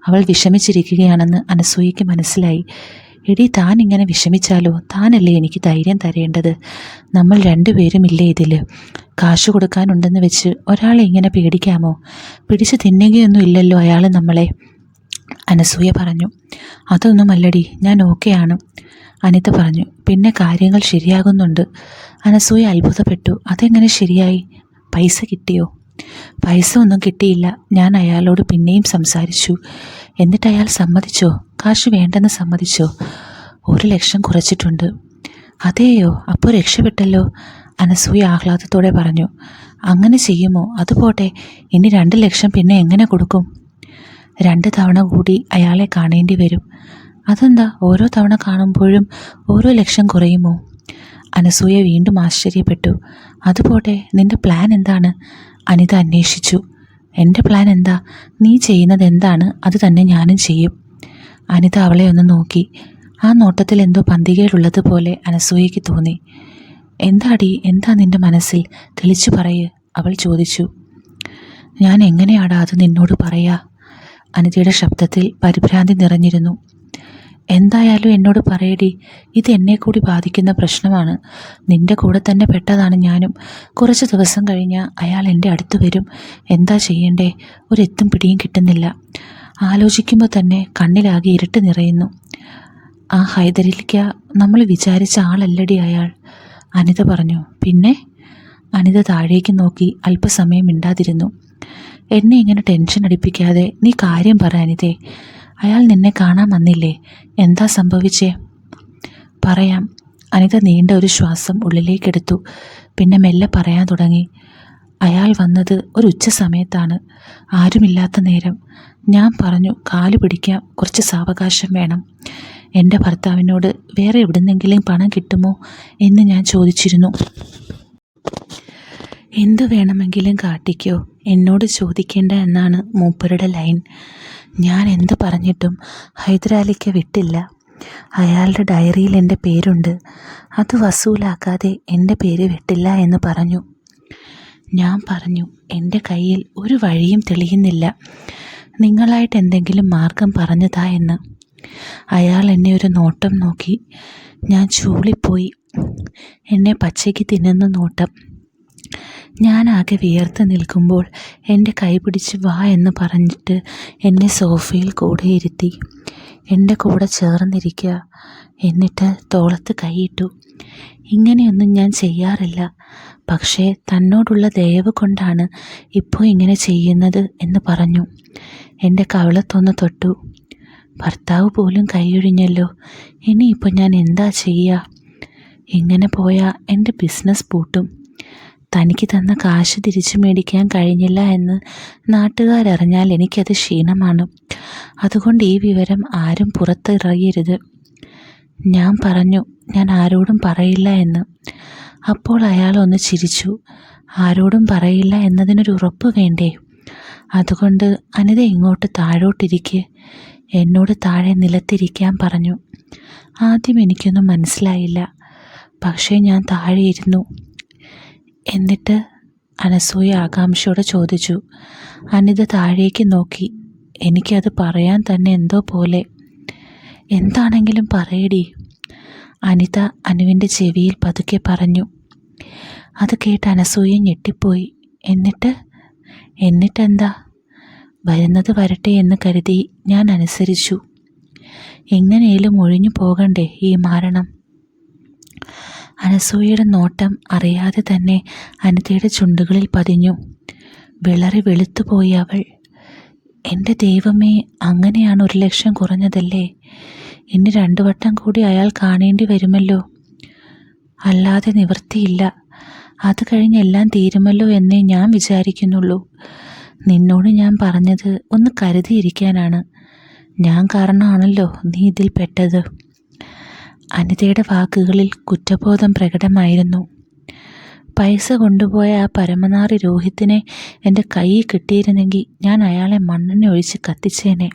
അവൾ വിഷമിച്ചിരിക്കുകയാണെന്ന് അനസൂയയ്ക്ക് മനസ്സിലായി. എടി, താൻ ഇങ്ങനെ വിഷമിച്ചാലോ? താനല്ലേ എനിക്ക് ധൈര്യം തരേണ്ടത്. നമ്മൾ 2 പേരുമില്ലേ ഇതിൽ. കാശ് കൊടുക്കാനുണ്ടെന്ന് വെച്ച് ഒരാളെ ഇങ്ങനെ പേടിക്കാമോ? പിടിച്ച് തിന്നുകയൊന്നും ഇല്ലല്ലോ അയാൾ നമ്മളെ, അനസൂയ പറഞ്ഞു. അതൊന്നുമല്ലടി, ഞാൻ ഓക്കെയാണ്, അനിത പറഞ്ഞു. പിന്നെ കാര്യങ്ങൾ ശരിയാകുന്നുണ്ട്. അനസൂയ അത്ഭുതപ്പെട്ടു. അതെങ്ങനെ ശരിയായി? പൈസ കിട്ടിയോ? പൈസ ഒന്നും കിട്ടിയില്ല. ഞാൻ അയാളോട് പിന്നെയും സംസാരിച്ചു. എന്നിട്ട് അയാൾ സമ്മതിച്ചോ? കാശ് വേണ്ടെന്ന് സമ്മതിച്ചോ? 1 ലക്ഷം കുറച്ചിട്ടുണ്ട്. അതെയോ, അപ്പോൾ രക്ഷപ്പെട്ടല്ലോ, അനസൂയ ആഹ്ലാദത്തോടെ പറഞ്ഞു. അങ്ങനെ ചെയ്യുമോ? അതുപോട്ടെ, ഇനി 2 ലക്ഷം പിന്നെ എങ്ങനെ കൊടുക്കും? 2 തവണ കൂടി അയാളെ കാണേണ്ടി വരും. അതെന്താ, ഓരോ തവണ കാണുമ്പോഴും ഓരോ ലക്ഷം കുറയുമോ? അനസൂയ വീണ്ടും ആശ്ചര്യപ്പെട്ടു. അതുപോട്ടെ, നിന്റെ പ്ലാൻ എന്താണ്? അനിത അന്വേഷിച്ചു. എൻ്റെ പ്ലാൻ എന്താ? നീ ചെയ്യുന്നത് എന്താണ് അത് തന്നെ ഞാനും ചെയ്യും. അനിത അവളെ ഒന്ന് നോക്കി. ആ നോട്ടത്തിൽ എന്തോ പന്തികേടുള്ളതുപോലെ അനസൂയയ്ക്ക് തോന്നി. എന്താടി, എന്താ നിന്റെ മനസ്സിൽ? തെളിച്ചു പറയ്, അവൾ ചോദിച്ചു. ഞാൻ എങ്ങനെയാടാ അത് നിന്നോട് പറയാ? അനിതയുടെ ശബ്ദത്തിൽ പരിഭ്രാന്തി നിറഞ്ഞിരുന്നു. എന്തായാലും എന്നോട് പറയടി, ഇത് എന്നെ കൂടി ബാധിക്കുന്ന പ്രശ്നമാണ്. നിന്റെ കൂടെ തന്നെ പെട്ടതാണ് ഞാനും. കുറച്ച് ദിവസം കഴിഞ്ഞാൽ അയാൾ എൻ്റെ അടുത്ത് വരും. എന്താ ചെയ്യണ്ടേ? ഒരെത്തും പിടിയും കിട്ടുന്നില്ല. ആലോചിക്കുമ്പോൾ തന്നെ കണ്ണിലാകെ ഇരുട്ട് നിറയുന്നു. ആ ഹൈദരലിക്ക നമ്മൾ വിചാരിച്ച ആളല്ലടി അയാൾ, അനിത പറഞ്ഞു. പിന്നെ? അനിത താഴേക്ക് നോക്കി അല്പസമയം മിണ്ടാതിരുന്നു. എന്നെ ഇങ്ങനെ ടെൻഷൻ അടിപ്പിക്കാതെ നീ കാര്യം പറ അനിതേ. അയാൾ നിന്നെ കാണാൻ വന്നില്ലേ? എന്താ സംഭവിച്ചേ? പറയാം. അനിത നീണ്ട ഒരു ശ്വാസം ഉള്ളിലേക്കെടുത്തു. പിന്നെ മെല്ലെ പറയാൻ തുടങ്ങി. അയാൾ വന്നത് ഒരു ഉച്ച സമയത്താണ്, ആരുമില്ലാത്ത നേരം. ഞാൻ പറഞ്ഞു, കാല് പിടിക്കാൻ കുറച്ച് സാവകാശം വേണം. എൻ്റെ ഭർത്താവിനോട് വേറെ എവിടുന്നെങ്കിലും പണം കിട്ടുമോ എന്ന് ഞാൻ ചോദിച്ചിരുന്നു. എന്തു വേണമെങ്കിലും കാട്ടിക്കോ, എന്നോട് ചോദിക്കേണ്ട എന്നാണ് മൂപ്പരുടെ ലൈൻ. ഞാൻ എന്ത് പറഞ്ഞിട്ടും ഹൈദരാലിക്ക് വിട്ടില്ല. അയാളുടെ ഡയറിയിൽ എൻ്റെ പേരുണ്ട്. അത് വസൂലാക്കാതെ എൻ്റെ പേര് വിട്ടില്ല എന്ന് പറഞ്ഞു. ഞാൻ പറഞ്ഞു, എൻ്റെ കയ്യിൽ ഒരു വഴിയും തെളിയുന്നില്ല. നിങ്ങളായിട്ട് എന്തെങ്കിലും മാർഗം പറഞ്ഞതാ എന്ന്. അയാൾ എന്നെ ഒരു നോട്ടം നോക്കി. ഞാൻ ചൂളിപ്പോയി. എന്നെ പച്ചയ്ക്ക് തിന്നുന്ന നോട്ടം. ഞാനാകെ വിയർത്ത് നിൽക്കുമ്പോൾ എൻ്റെ കൈ പിടിച്ച് വാ എന്ന് പറഞ്ഞിട്ട് എന്നെ സോഫയിൽ കൂടെ ഇരുത്തി. എൻ്റെ കൂടെ ചേർന്നിരിക്കുക. എന്നിട്ട് തോളത്ത് കൈയിട്ടു. ഇങ്ങനെയൊന്നും ഞാൻ ചെയ്യാറില്ല. പക്ഷേ തന്നോടുള്ള ദയവ് കൊണ്ടാണ് ഇപ്പോൾ ഇങ്ങനെ ചെയ്യുന്നത് എന്ന് പറഞ്ഞു. എൻ്റെ കവിളത്തൊന്ന് തൊട്ടു. ഭർത്താവ് പോലും കൈയൊഴിഞ്ഞല്ലോ. ഇനിയിപ്പോൾ ഞാൻ എന്താ ചെയ്യുക? ഇങ്ങനെ പോയാൽ എൻ്റെ ബിസിനസ് പൂട്ടും. തനിക്ക് തന്ന കാശ് തിരിച്ചു മേടിക്കാൻ കഴിഞ്ഞില്ല എന്ന് നാട്ടുകാരറിഞ്ഞാൽ എനിക്കത് ക്ഷീണമാണ്. അതുകൊണ്ട് ഈ വിവരം ആരും പുറത്തിറങ്ങരുത്. ഞാൻ പറഞ്ഞു, ഞാൻ ആരോടും പറയില്ല എന്ന്. അപ്പോൾ അയാൾ ഒന്ന് ചിരിച്ചു. ആരോടും പറയില്ല എന്നതിനൊരു ഉറപ്പ് വേണ്ടേ? അതുകൊണ്ട് അനിത ഇങ്ങോട്ട് താഴോട്ടിരിക്കെ. എന്നോട് താഴെ നിലത്തിരിക്കാൻ പറഞ്ഞു. ആദ്യം എനിക്കൊന്നും മനസ്സിലായില്ല. പക്ഷേ ഞാൻ താഴെ ഇരുന്നു. എന്നിട്ട്? അനസൂയ ആകാംക്ഷയോടെ ചോദിച്ചു. അനിത താഴേക്ക് നോക്കി. എനിക്കത് പറയാൻ തന്നെ എന്തോ പോലെ. എന്താണെങ്കിലും പറയടി, അനിത അനുവിൻ്റെ ചെവിയിൽ പതുക്കെ പറഞ്ഞു. അത് കേട്ട് അനസൂയ ഞെട്ടിപ്പോയി. എന്നിട്ടെന്താ? വരുന്നത് വരട്ടെ എന്ന് കരുതി ഞാൻ അനുസരിച്ചു. എങ്ങനെയും ഒഴിഞ്ഞു പോകണ്ടേ ഈ മാരണം? അനസൂയയുടെ നോട്ടം അറിയാതെ തന്നെ അനിതയുടെ ചുണ്ടുകളിൽ പതിഞ്ഞു. വിളറി വെളുത്തുപോയി അവൾ. എൻ്റെ ദൈവമേ, അങ്ങനെയാണ് 1 ലക്ഷം കുറഞ്ഞതല്ലേ? ഇനി 2 വട്ടം കൂടി അയാൾ കാണേണ്ടി വരുമല്ലോ. അല്ലാതെ നിവൃത്തിയില്ല. അത് കഴിഞ്ഞ് എല്ലാം തീരുമല്ലോ എന്നേ ഞാൻ വിചാരിക്കുന്നുള്ളൂ. നിന്നോട് ഞാൻ പറഞ്ഞത് ഒന്ന് കരുതിയിരിക്കാനാണ്. ഞാൻ കാരണമാണല്ലോ നീ ഇതിൽ പെട്ടത്. അനിതയുടെ വാക്കുകളിൽ കുറ്റബോധം പ്രകടമായിരുന്നു. പൈസ കൊണ്ടുപോയ ആ പരമനാറി രോഹിത്തിനെ എൻ്റെ കയ്യിൽ കിട്ടിയിരുന്നെങ്കിൽ ഞാൻ അയാളെ മണ്ണെണ്ണ ഒഴിച്ച് കത്തിച്ചേനെ,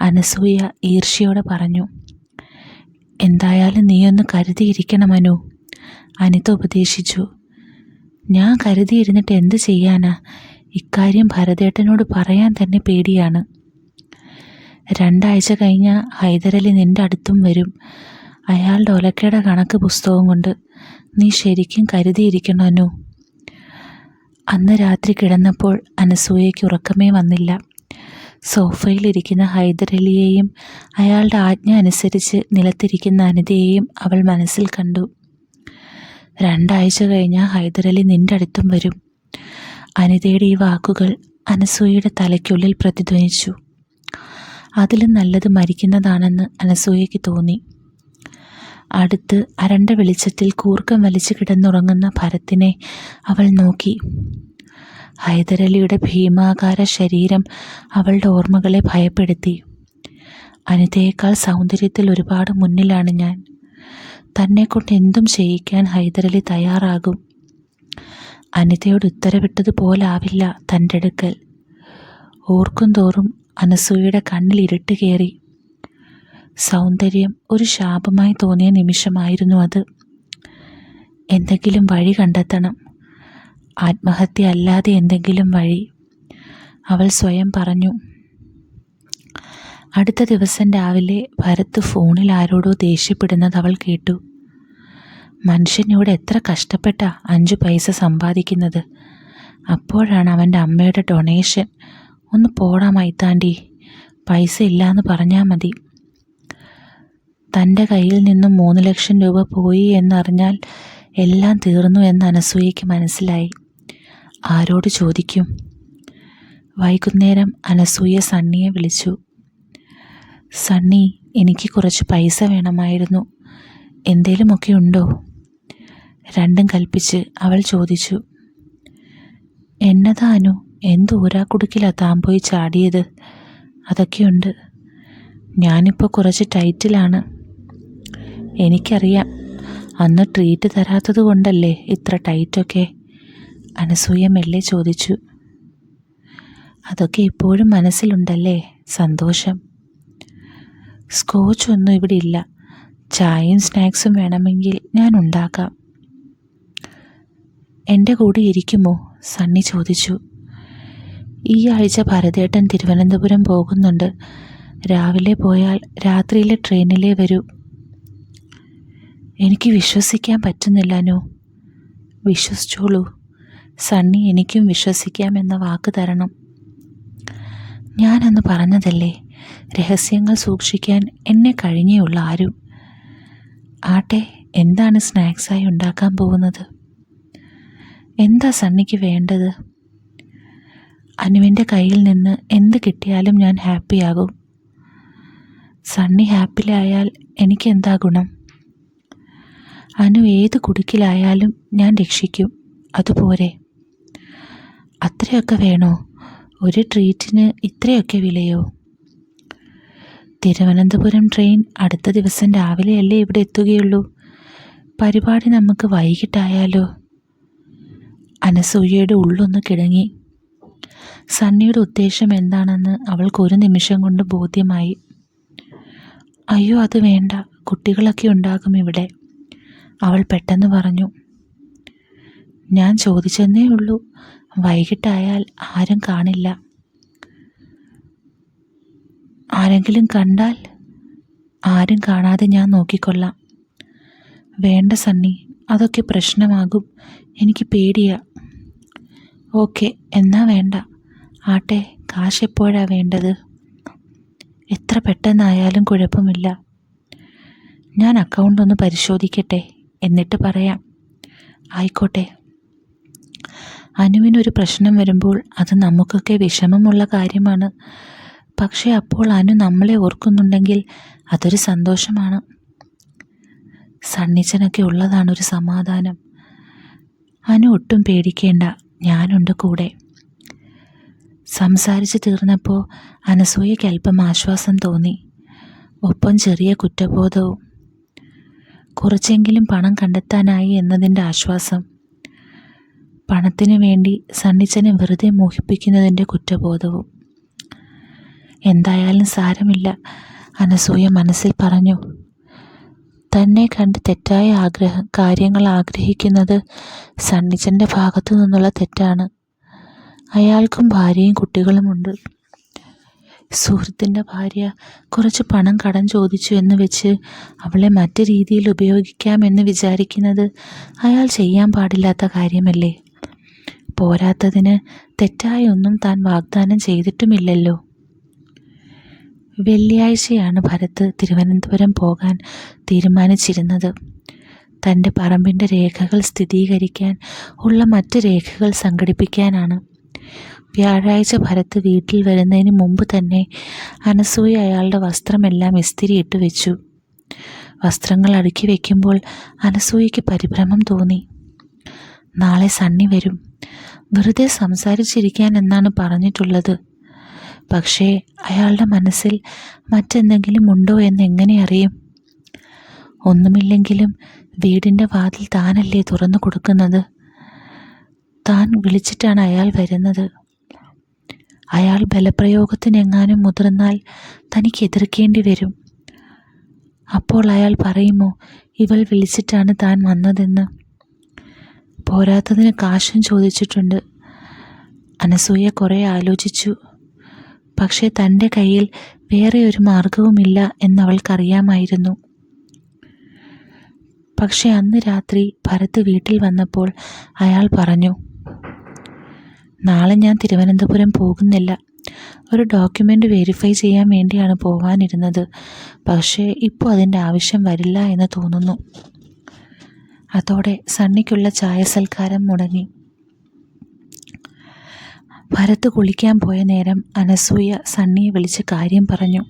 അനസൂയ ഈർഷ്യയോടെ പറഞ്ഞു. എന്തായാലും നീയൊന്ന് കരുതിയിരിക്കണം മനു, അനിത ഉപദേശിച്ചു. ഞാൻ കരുതിയിരുന്നിട്ട് എന്ത് ചെയ്യാനാ? ഇക്കാര്യം ഭരതേട്ടനോട് പറയാൻ തന്നെ പേടിയാണ്. 2 ആഴ്ച കഴിഞ്ഞാൽ ഹൈദരലി നിൻ്റെ അടുത്തും വരും. അയാളുടെ ഒലക്കയുടെ കണക്ക് പുസ്തകവും കൊണ്ട്. നീ ശരിക്കും കരുതിയിരിക്കണു. അന്ന് രാത്രി കിടന്നപ്പോൾ അനസൂയയ്ക്ക് ഉറക്കമേ വന്നില്ല. സോഫയിലിരിക്കുന്ന ഹൈദരലിയെയും അയാളുടെ ആജ്ഞ അനുസരിച്ച് നിലത്തിരിക്കുന്ന അനിതയെയും അവൾ മനസ്സിൽ കണ്ടു. 2 ആഴ്ച കഴിഞ്ഞാൽ ഹൈദരലി നിൻ്റെ അടുത്തും വരും. അനിതയുടെ ഈ വാക്കുകൾ അനസൂയയുടെ തലയ്ക്കുള്ളിൽ പ്രതിധ്വനിച്ചു. അതിലും നല്ലത് മരിക്കുന്നതാണെന്ന് അനസൂയയ്ക്ക് തോന്നി. അടുത്ത് അരണ്ട വെളിച്ചത്തിൽ കൂർക്കം വലിച്ചു കിടന്നുറങ്ങുന്ന ഭരത്തിനെ അവൾ നോക്കി. ഹൈദരലിയുടെ ഭീമാകാര ശരീരം അവളുടെ ഓർമ്മകളെ ഭയപ്പെടുത്തി. അനിതയേക്കാൾ സൗന്ദര്യത്തിൽ ഒരുപാട് മുന്നിലാണ് ഞാൻ. തന്നെക്കൊണ്ട് എന്തും ചെയ്യിക്കാൻ ഹൈദരലി തയ്യാറാകും. അനിതയോട് ഉത്തരവിട്ടതുപോലാവില്ല തൻ്റെ അടുക്കൽ. ഓർക്കും തോറും അനസൂയയുടെ കണ്ണിൽ ഇരുട്ട് കയറി. സൗന്ദര്യം ഒരു ശാപമായി തോന്നിയ നിമിഷമായിരുന്നു അത്. എന്തെങ്കിലും വഴി കണ്ടെത്തണം, ആത്മഹത്യ അല്ലാതെ എന്തെങ്കിലും വഴി, അവൾ സ്വയം പറഞ്ഞു. അടുത്ത ദിവസം രാവിലെ ഭരത് ഫോണിൽ ആരോടോ ദേഷ്യപ്പെടുന്നത് അവൾ കേട്ടു. മനുഷ്യനോട് എത്ര കഷ്ടപ്പെട്ട 5 പൈസ സമ്പാദിക്കുന്നത്. അപ്പോഴാണ് അവൻ്റെ അമ്മയുടെ ഡൊണേഷൻ. ഒന്ന് പോടാ മൈത്താണ്ടി, പൈസ ഇല്ലയെന്ന് പറഞ്ഞാൽ മതി. തൻ്റെ കയ്യിൽ നിന്നും 3 ലക്ഷം രൂപ പോയി എന്നറിഞ്ഞാൽ എല്ലാം തീർന്നു എന്ന് അനസൂയയ്ക്ക് മനസ്സിലായി. ആരോട് ചോദിക്കും? വൈകുന്നേരം അനസൂയ സണ്ണിയെ വിളിച്ചു. സണ്ണി, എനിക്ക് കുറച്ച് പൈസ വേണമായിരുന്നു, എന്തേലുമൊക്കെ ഉണ്ടോ? രണ്ടും കൽപ്പിച്ച് അവൾ ചോദിച്ചു. എന്നതാനു, എന്ത് ഊരാക്കുടുക്കിലാ താൻ പോയി ചാടിയത്? അതൊക്കെയുണ്ട്. ഞാനിപ്പോൾ കുറച്ച് ടൈറ്റിലാണ്. എനിക്കറിയാം, അന്ന് ട്രീറ്റ് തരാത്തത് കൊണ്ടല്ലേ ഇത്ര ടൈറ്റൊക്കെ? അനസൂയ മെല്ലെ ചോദിച്ചു. അതൊക്കെ ഇപ്പോഴും മനസ്സിലുണ്ടല്ലേ? സന്തോഷം. സ്കോച്ച് ഒന്നും ഇവിടെ ഇല്ല. ചായയും സ്നാക്സും വേണമെങ്കിൽ ഞാൻ ഉണ്ടാക്കാം. എൻ്റെ കൂടെ ഇരിക്കുമോ? സണ്ണി ചോദിച്ചു. ഈ ആഴ്ച ഭരതേട്ടൻ തിരുവനന്തപുരം പോകുന്നുണ്ട്. രാവിലെ പോയാൽ രാത്രിയിലെ ട്രെയിനിലേ വരൂ. എനിക്ക് വിശ്വസിക്കാൻ പറ്റുന്നില്ലനോ. വിശ്വസിച്ചോളൂ സണ്ണി, എനിക്കും വിശ്വസിക്കാമെന്ന വാക്ക് തരണം. ഞാനന്ന് പറഞ്ഞതല്ലേ, രഹസ്യങ്ങൾ സൂക്ഷിക്കാൻ എന്നെ കഴിഞ്ഞേയുള്ള ആരും. ആട്ടെ, എന്താണ് സ്നാക്സായി ഉണ്ടാക്കാൻ പോകുന്നത്? എന്താ സണ്ണിക്ക് വേണ്ടത്? അനുവിൻ്റെ കയ്യിൽ നിന്ന് എന്ത് കിട്ടിയാലും ഞാൻ ഹാപ്പിയാകും. സണ്ണി ഹാപ്പിയിലായാൽ എനിക്കെന്താ ഗുണം? അനു ഏത് കുടുക്കിലായാലും ഞാൻ രക്ഷിക്കും, അതുപോരെ? അത്രയൊക്കെ വേണോ? ഒരു ട്രീറ്റിന് ഇത്രയൊക്കെ വിലയോ? തിരുവനന്തപുരം ട്രെയിൻ അടുത്ത ദിവസം രാവിലെയല്ലേ ഇവിടെ എത്തുകയുള്ളൂ. പരിപാടി നമുക്ക് വൈകിട്ടായാലോ? അനസൂയയുടെ ഉള്ളൊന്ന് കിടങ്ങി. സണ്ണിയുടെ ഉദ്ദേശം എന്താണെന്ന് അവൾക്ക് ഒരു നിമിഷം കൊണ്ട് ബോധ്യമായി. അയ്യോ, അത് വേണ്ട, കുട്ടികളൊക്കെ ഉണ്ടാകും ഇവിടെ, അവൾ പെട്ടെന്ന് പറഞ്ഞു. ഞാൻ ചോദിച്ചെന്നേ ഉള്ളൂ. വൈകിട്ടായാൽ ആരും കാണില്ല. ആരെങ്കിലും കണ്ടാൽ? ആരും കാണാതെ ഞാൻ നോക്കിക്കൊള്ളാം. വേണ്ട സണ്ണി, അതൊക്കെ പ്രശ്നമാകും, എനിക്ക് പേടിയാ. ഓക്കെ, എന്നാ വേണ്ട. ആട്ടെ, കാശ് എപ്പോഴാ വേണ്ടത്? എത്ര പെട്ടെന്നായാലും കുഴപ്പമില്ല. ഞാൻ അക്കൗണ്ട് ഒന്ന് പരിശോധിക്കട്ടെ, എന്നിട്ട് പറയാം. ആയിക്കോട്ടെ. അനുവിനൊരു പ്രശ്നം വരുമ്പോൾ അത് നമുക്കൊക്കെ വിഷമമുള്ള കാര്യമാണ്. പക്ഷേ അപ്പോൾ അനു നമ്മളെ ഓർക്കുന്നുണ്ടെങ്കിൽ അതൊരു സന്തോഷമാണ്. സണ്ണിച്ചനൊക്കെ ഉള്ളതാണൊരു സമാധാനം. അനു ഒട്ടും പേടിക്കേണ്ട, ഞാനുണ്ട് കൂടെ. സംസാരിച്ച് തീർന്നപ്പോൾ അനസൂയയ്ക്ക് അല്പം ആശ്വാസം തോന്നി, ഒപ്പം ചെറിയ കുറ്റബോധവും. കുറച്ചെങ്കിലും പണം കണ്ടെത്താനായി എന്നതിൻ്റെ ആശ്വാസം. പണത്തിനു വേണ്ടി സണ്ണിച്ചനെ വെറുതെ മോഹിപ്പിക്കുന്നതിൻ്റെ കുറ്റബോധവും. എന്തായാലും സാരമില്ല, അനസൂയ മനസ്സിൽ പറഞ്ഞു. തന്നെ കണ്ട് തെറ്റായ കാര്യങ്ങൾ ആഗ്രഹിക്കുന്നത് സണ്ണിച്ചൻ്റെ ഭാഗത്തു നിന്നുള്ള തെറ്റാണ്. അയാൾക്കും ഭാര്യയും കുട്ടികളുമുണ്ട്. സുഹൃത്തിൻ്റെ ഭാര്യ കുറച്ച് പണം കടം ചോദിച്ചു എന്ന് വെച്ച് അവളെ മറ്റു രീതിയിൽ ഉപയോഗിക്കാമെന്ന് വിചാരിക്കുന്നത് അയാൾ ചെയ്യാൻ പാടില്ലാത്ത കാര്യമല്ലേ? പോരാത്തതിന് തെറ്റായ ഒന്നും താൻ വാഗ്ദാനം ചെയ്തിട്ടുമില്ലല്ലോ. വെള്ളിയാഴ്ചയാണ് ഭരത് തിരുവനന്തപുരം പോകാൻ തീരുമാനിച്ചിരുന്നത്. തൻ്റെ പറമ്പിൻ്റെ രേഖകൾ സ്ഥിരീകരിക്കാൻ ഉള്ള മറ്റ് രേഖകൾ സംഘടിപ്പിക്കാനാണ്. വ്യാഴാഴ്ച ഭരത് വീട്ടിൽ വരുന്നതിന് മുമ്പ് തന്നെ അനസൂയ അയാളുടെ വസ്ത്രമെല്ലാം ഇസ്തിരിയിട്ട് വെച്ചു. വസ്ത്രങ്ങൾ അടുക്കി വയ്ക്കുമ്പോൾ അനസൂയയ്ക്ക് പരിഭ്രമം തോന്നി. നാളെ സണ്ണി വരും. വെറുതെ സംസാരിച്ചിരിക്കാൻ എന്നാണ് പറഞ്ഞിട്ടുള്ളത്. പക്ഷേ അയാളുടെ മനസ്സിൽ മറ്റെന്തെങ്കിലും ഉണ്ടോ എന്നെങ്ങനെ അറിയും? ഒന്നുമില്ലെങ്കിലും വീടിൻ്റെ വാതിൽ താനല്ലേ തുറന്നു കൊടുക്കുന്നത്. താൻ വിളിച്ചിട്ടാണ് അയാൾ വരുന്നത്. അയാൾ ബലപ്രയോഗത്തിനെങ്ങാനും മുതിർന്നാൽ തനിക്ക് എതിർക്കേണ്ടി വരും. അപ്പോൾ അയാൾ പറയുമോ ഇവൾ വിളിച്ചിട്ടാണ് താൻ വന്നതെന്ന്? പോരാത്തതിന് കാശും ചോദിച്ചിട്ടുണ്ട്. അനസൂയ കുറേ ആലോചിച്ചു. പക്ഷേ തൻ്റെ കയ്യിൽ വേറെ ഒരു മാർഗവുമില്ല എന്നവൾക്കറിയാമായിരുന്നു. പക്ഷെ അന്ന് രാത്രി ഭരത് വീട്ടിൽ വന്നപ്പോൾ അയാൾ പറഞ്ഞു, നാളെ ഞാൻ തിരുവനന്തപുരം പോകുന്നില്ല. ഒരു ഡോക്യുമെൻ്റ് വെരിഫൈ ചെയ്യാൻ വേണ്ടിയാണ് പോവാനിരുന്നത്. പക്ഷേ ഇപ്പോൾ അതിൻ്റെ ആവശ്യം വരില്ല എന്ന് തോന്നുന്നു. അതോടെ സണ്ണിക്കുള്ള ചായ സൽക്കാരം മുടങ്ങി. ഭരത് കുളിക്കാൻ പോയ നേരം അനസൂയ സണ്ണിയെ വിളിച്ച് കാര്യം പറഞ്ഞു.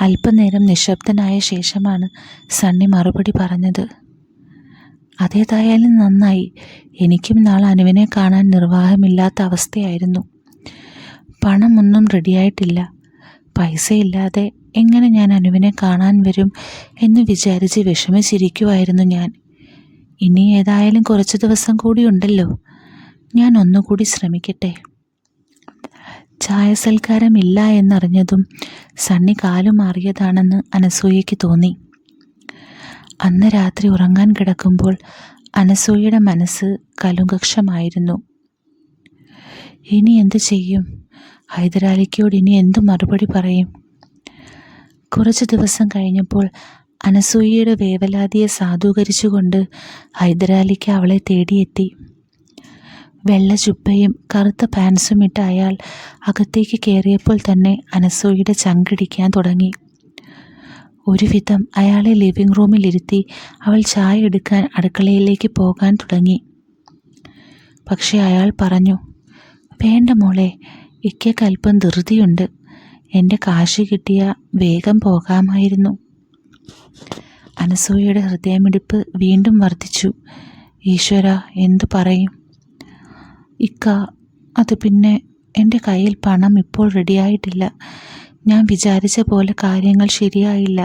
അല്പനേരം നിശബ്ദനായ ശേഷമാണ് സണ്ണി മറുപടി പറഞ്ഞത്. അതേതായാലും നന്നായി. എനിക്കും നാളെ അനുവിനെ കാണാൻ നിർവാഹമില്ലാത്ത അവസ്ഥയായിരുന്നു. പണമൊന്നും റെഡിയായിട്ടില്ല. പൈസയില്ലാതെ എങ്ങനെ ഞാൻ അനുവിനെ കാണാൻ വരും എന്ന് വിചാരിച്ച് വിഷമിച്ചിരിക്കുമായിരുന്നു ഞാൻ. ഇനി ഏതായാലും കുറച്ച് ദിവസം കൂടി ഉണ്ടല്ലോ. ഞാൻ ഒന്നുകൂടി ശ്രമിക്കട്ടെ. ചായ സൽക്കാരമില്ല എന്നറിഞ്ഞതും സണ്ണി കാലുമാറിയതാണെന്ന് അനസൂയയ്ക്ക് തോന്നി. അന്ന് രാത്രി ഉറങ്ങാൻ കിടക്കുമ്പോൾ അനസൂയയുടെ മനസ്സ് കലുങ്കക്ഷമായിരുന്നു. ഇനി എന്തു ചെയ്യും? ഹൈദരാലിക്കോട് ഇനി എന്തു മറുപടി പറയും? കുറച്ച് ദിവസം കഴിഞ്ഞപ്പോൾ അനസൂയയുടെ വേവലാതിയെ സാധൂകരിച്ചുകൊണ്ട് ഹൈദരാലിക്ക് അവളെ തേടിയെത്തി. വെള്ള ജുബ്ബയും കറുത്ത പാൻസും ഇട്ട അയാൾ അകത്തേക്ക് കയറിയപ്പോൾ തന്നെ അനസൂയയുടെ ചങ്കിടിക്കാൻ തുടങ്ങി. ഒരുവിധം അയാളെ ലിവിംഗ് റൂമിലിരുത്തി അവൾ ചായ എടുക്കാൻ അടുക്കളയിലേക്ക് പോകാൻ തുടങ്ങി. പക്ഷെ അയാൾ പറഞ്ഞു, വേണ്ട മോളെ, ഇക്കൽപ്പം ധൃതിയുണ്ട്. എൻ്റെ കാശ് കിട്ടിയ വേഗം പോകാമായിരുന്നു. അനസൂയയുടെ ഹൃദയമിടിപ്പ് വീണ്ടും വർദ്ധിച്ചു. ഈശ്വര, എന്തു പറയും? ഇക്ക, അത് പിന്നെ എൻ്റെ കയ്യിൽ പണം ഇപ്പോൾ റെഡിയായിട്ടില്ല. ഞാൻ വിചാരിച്ച പോലെ കാര്യങ്ങൾ ശരിയായില്ല.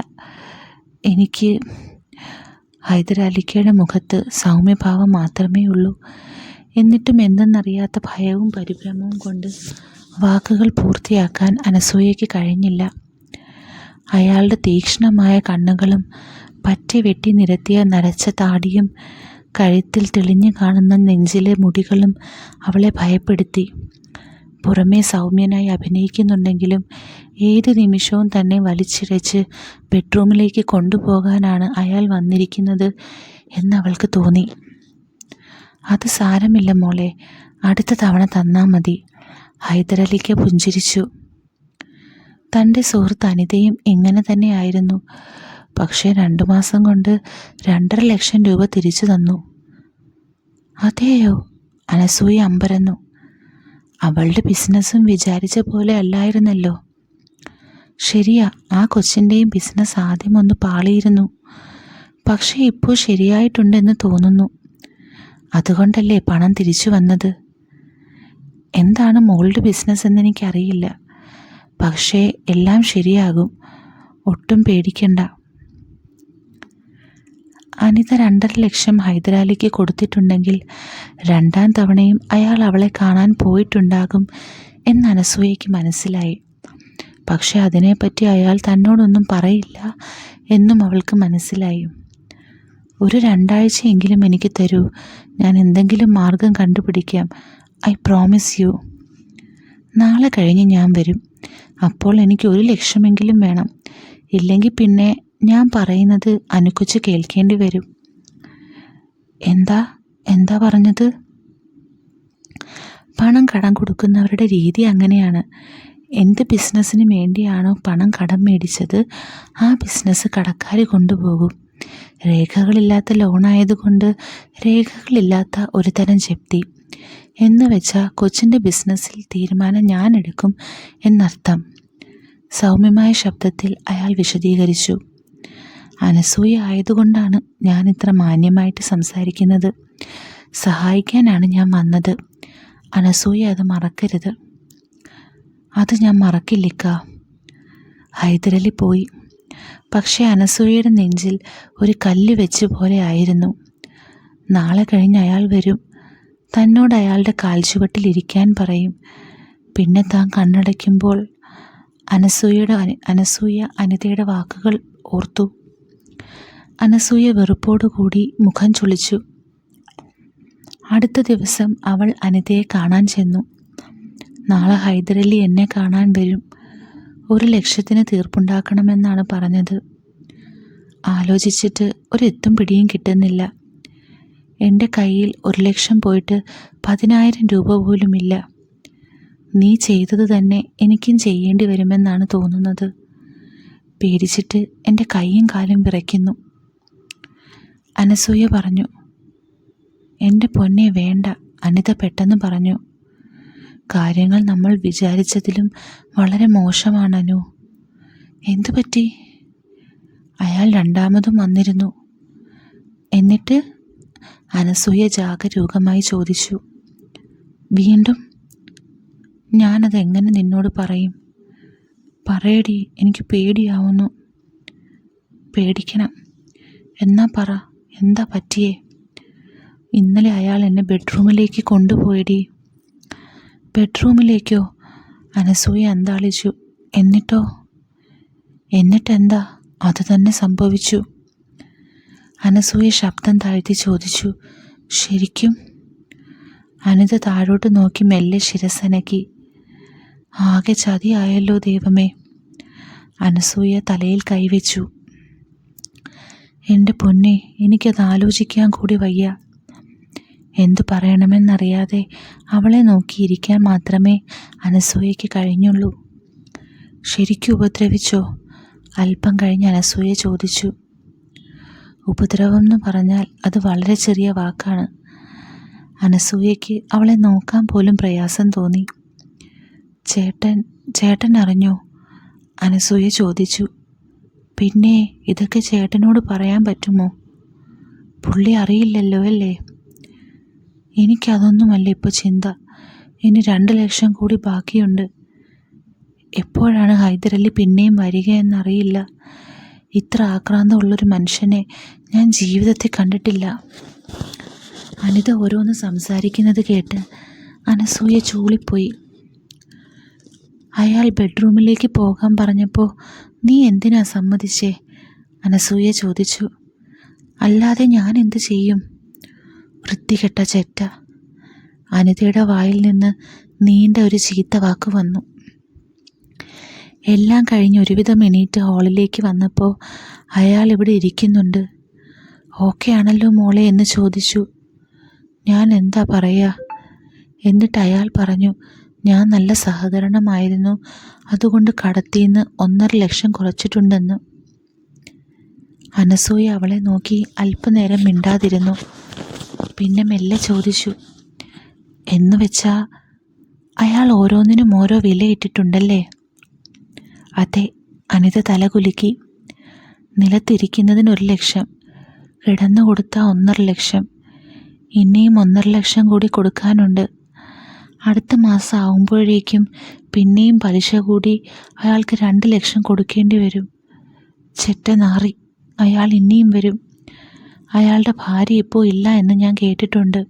എനിക്ക് ഹൈദരാലിക്കയുടെ മുഖത്ത് സൗമ്യഭാവം മാത്രമേ ഉള്ളൂ. എന്നിട്ടും എന്തെന്നറിയാത്ത ഭയവും പരിഭ്രമവും കൊണ്ട് വാക്കുകൾ പൂർത്തിയാക്കാൻ അനസൂയയ്ക്ക് കഴിഞ്ഞില്ല. അയാളുടെ തീക്ഷ്ണമായ കണ്ണുകളും പറ്റി വെട്ടി നിരത്തിയ നരച്ച താടിയും കഴുത്തിൽ തെളിഞ്ഞു കാണുന്ന നെഞ്ചിലെ മുടികളും അവളെ ഭയപ്പെടുത്തി. പുറമേ സൗമ്യനായി അഭിനയിക്കുന്നുണ്ടെങ്കിലും ഏത് നിമിഷവും തന്നെ വലിച്ചിഴച്ച് ബെഡ്റൂമിലേക്ക് കൊണ്ടുപോകാനാണ് അയാൾ വന്നിരിക്കുന്നത് എന്നവൾക്ക് തോന്നി. അത് സാരമില്ല മോളെ, അടുത്ത തവണ തന്നാൽ മതി. ഹൈദരലിക്ക് പുഞ്ചിരിച്ചു. തൻ്റെ സുഹൃത്ത് അനിതയും ഇങ്ങനെ തന്നെയായിരുന്നു. പക്ഷേ 2 മാസം കൊണ്ട് 2.5 ലക്ഷം രൂപ തിരിച്ചു തന്നു. അതെയോ? അനസൂയ അമ്പരന്നു. അവളുടെ ബിസിനസ്സും വിചാരിച്ച പോലെ അല്ലായിരുന്നല്ലോ. ശരിയാ, ആ കൊച്ചിൻ്റെയും ബിസിനസ് ആദ്യം ഒന്ന് പാളിയിരുന്നു. പക്ഷേ ഇപ്പോൾ ശരിയായിട്ടുണ്ടെന്ന് തോന്നുന്നു. അതുകൊണ്ടല്ലേ പണം തിരിച്ചു വന്നത്. എന്താണ് മോളുടെ ബിസിനസ് എന്നെനിക്കറിയില്ല. പക്ഷേ എല്ലാം ശരിയാകും. ഒട്ടും പേടിക്കണ്ട. അനിത 2.5 ലക്ഷം ഹൈദരാലിക്ക് കൊടുത്തിട്ടുണ്ടെങ്കിൽ 2ാം തവണയും അയാൾ അവളെ കാണാൻ പോയിട്ടുണ്ടാകും എന്ന് അനസൂയയ്ക്ക് മനസ്സിലായി. പക്ഷെ അതിനെപ്പറ്റി അയാൾ തന്നോടൊന്നും പറയില്ല എന്നും അവൾക്ക് മനസ്സിലായി. ഒരു 2 ആഴ്ചയെങ്കിലും എനിക്ക് തരൂ. ഞാൻ എന്തെങ്കിലും മാർഗം കണ്ടുപിടിക്കാം. I promise U. നാളെ കഴിഞ്ഞ് ഞാൻ വരും. അപ്പോൾ എനിക്ക് 1 ലക്ഷമെങ്കിലും വേണം. ഇല്ലെങ്കിൽ പിന്നെ ഞാൻ പറയുന്നത് അനുക്കൊച്ച് കേൾക്കേണ്ടി വരും. എന്താ പറഞ്ഞത്? പണം കടം കൊടുക്കുന്നവരുടെ രീതി അങ്ങനെയാണ്. എന്ത് ബിസിനസ്സിന് വേണ്ടിയാണോ പണം കടം മേടിച്ചത് ആ ബിസിനസ് കടക്കാർ കൊണ്ടുപോകും. രേഖകളില്ലാത്ത ലോണായതുകൊണ്ട് രേഖകളില്ലാത്ത ഒരു തരം ജപ്തി എന്ന് വെച്ചാൽ കൊച്ചിൻ്റെ ബിസിനസ്സിൽ തീരുമാനം ഞാൻ എടുക്കും എന്നർത്ഥം. സൗമ്യമായ ശബ്ദത്തിൽ അയാൾ വിശദീകരിച്ചു. അനസൂയ ആയതുകൊണ്ടാണ് ഞാൻ ഇത്ര മാന്യമായിട്ട് സംസാരിക്കുന്നത്. സഹായിക്കാനാണ് ഞാൻ വന്നത്. അനസൂയ അത് മറക്കരുത്. അത് ഞാൻ മറക്കില്ലിക്ക. ഹൈദരലി പോയി. പക്ഷേ അനസൂയയുടെ നെഞ്ചിൽ ഒരു കല്ല് വെച്ച് പോലെ ആയിരുന്നു. നാളെ കഴിഞ്ഞ് അയാൾ വരും. തന്നോട് അയാളുടെ കാൽച്ചുവട്ടിൽ ഇരിക്കാൻ പറയും. പിന്നെ താൻ കണ്ണടയ്ക്കുമ്പോൾ അനസൂയ അനിതയുടെ വാക്കുകൾ ഓർത്തു. അനസൂയ വെറുപ്പോടുകൂടി മുഖം ചുളിച്ചു. അടുത്ത ദിവസം അവൾ അനിതയെ കാണാൻ ചെന്നു. നാളെ ഹൈദരലി എന്നെ കാണാൻ വരും. 1,00,000 തീർപ്പുണ്ടാക്കണമെന്നാണ് പറഞ്ഞത്. ആലോചിച്ചിട്ട് ഒരെത്തും പിടിയും കിട്ടുന്നില്ല. എൻ്റെ കയ്യിൽ 1,00,000 പോയിട്ട് 10,000 രൂപ പോലുമില്ല. നീ ചെയ്തത് തന്നെ എനിക്കും ചെയ്യേണ്ടി വരുമെന്നാണ് തോന്നുന്നത്. പേടിച്ചിട്ട് എൻ്റെ കൈയും കാലും വിറയ്ക്കുന്നു. അനസൂയ പറഞ്ഞു. എൻ്റെ പൊന്നെ വേണ്ട, അനിത പെട്ടെന്ന് പറഞ്ഞു. കാര്യങ്ങൾ നമ്മൾ വിചാരിച്ചതിലും വളരെ മോശമാണ് അനു. എന്തു പറ്റി? അയാൾ രണ്ടാമതും വന്നിരുന്നു. എന്നിട്ട്? അനസൂയ ജാഗരൂകമായി ചോദിച്ചു. വീണ്ടും? ഞാനതെങ്ങനെ നിന്നോട് പറയും? പറയടി, എനിക്ക് പേടിയാവുന്നു. പേടിക്കണം. എന്നാ പറ, എന്താ പറ്റിയേ? ഇന്നലെ അയാൾ എന്നെ ബെഡ്റൂമിലേക്ക് കൊണ്ടുപോയടി. ബെഡ്റൂമിലേക്കോ? അനസൂയ അന്താളിച്ചു. എന്നിട്ടോ? എന്നിട്ടെന്താ? അത് തന്നെ സംഭവിച്ചു. അനസൂയ ശബ്ദം താഴ്ത്തി ചോദിച്ചു. ശരിക്കും? അനിത താഴോട്ട് നോക്കി മെല്ലെ ശിരസ്സനക്കി. ആകെ ചതിയായല്ലോ ദൈവമേ. അനസൂയ തലയിൽ കൈവച്ചു. എൻ്റെ പൊന്നെ, എനിക്കത് ആലോചിക്കാൻ കൂടി വയ്യ. എന്തു പറയണമെന്നറിയാതെ അവളെ നോക്കിയിരിക്കാൻ മാത്രമേ അനസൂയയ്ക്ക് കഴിഞ്ഞുള്ളൂ. ശരിക്കും ഉപദ്രവിച്ചോ? അല്പം കഴിഞ്ഞ് അനസൂയ ചോദിച്ചു. ഉപദ്രവം എന്ന് പറഞ്ഞാൽ അത് വളരെ ചെറിയ വാക്കാണ്. അനസൂയയ്ക്ക് അവളെ നോക്കാൻ പോലും പ്രയാസം തോന്നി. ചേട്ടൻ അറിഞ്ഞോ? അനസൂയ ചോദിച്ചു. പിന്നെ ഇതൊക്കെ ചേട്ടനോട് പറയാൻ പറ്റുമോ? പുള്ളി അറിയില്ലല്ലോ അല്ലേ? എനിക്കതൊന്നുമല്ല ഇപ്പോൾ ചിന്ത. ഇനി 2,00,000 കൂടി ബാക്കിയുണ്ട്. എപ്പോഴാണ് ഹൈദരലി പിന്നെയും വരികയെന്നറിയില്ല. ഇത്ര ആക്രാന്തമുള്ളൊരു മനുഷ്യനെ ഞാൻ ജീവിതത്തിൽ കണ്ടിട്ടില്ല. അനിത ഓരോന്ന് സംസാരിക്കുന്നത് കേട്ട് അനസൂയ ചൂളിപ്പോയി. അയാൾ ബെഡ്റൂമിലേക്ക് പോകാൻ പറഞ്ഞപ്പോൾ നീ എന്തിനാ സമ്മതിച്ചേ? അനസൂയ ചോദിച്ചു. അല്ലാതെ ഞാൻ എന്ത് ചെയ്യും? വൃത്തികെട്ട ചെറ്റ. അനിതയുടെ വായിൽ നിന്ന് നീണ്ട ഒരു ചീത്ത വാക്ക് വന്നു. എല്ലാം കഴിഞ്ഞ് ഒരുവിധം എണീറ്റ് ഹാളിലേക്ക് വന്നപ്പോൾ അയാൾ ഇവിടെ ഇരിക്കുന്നുണ്ട്. ഓക്കെ ആണല്ലോ മോളെ എന്ന് ചോദിച്ചു. ഞാൻ എന്താ പറയുക? എന്നിട്ട് അയാൾ പറഞ്ഞു, ഞാൻ നല്ല സഹകരണമായിരുന്നു, അതുകൊണ്ട് കടത്തിന്ന് 1,50,000 കുറച്ചിട്ടുണ്ടെന്ന്. അനസൂയ അവളെ നോക്കി അല്പനേരം മിണ്ടാതിരുന്നു. പിന്നെ മെല്ലെ ചോദിച്ചു. എന്ന് വെച്ചാ അയാൾ ഓരോന്നിനും ഓരോ വിലയിട്ടിട്ടുണ്ടല്ലേ? അതെ. അനിത തലകുലുക്കി. നിലത്തിരിക്കുന്നതിന് 1,00,000, കിടന്നു കൊടുത്താൽ 1,50,000, ഇനിയും 1,50,000 കൂടി കൊടുക്കാനുണ്ട്. അടുത്ത മാസം ആവുമ്പോഴേക്കും പിന്നെയും പലിശ കൂടി അയാൾക്ക് 2,00,000 കൊടുക്കേണ്ടി വരും. ചെറ്റ നാറി, അയാൾ ഇനിയും വരും. അയാളുടെ ഭാര്യ ഇപ്പോൾ ഇല്ല എന്ന് ഞാൻ കേട്ടിട്ടുണ്ട്.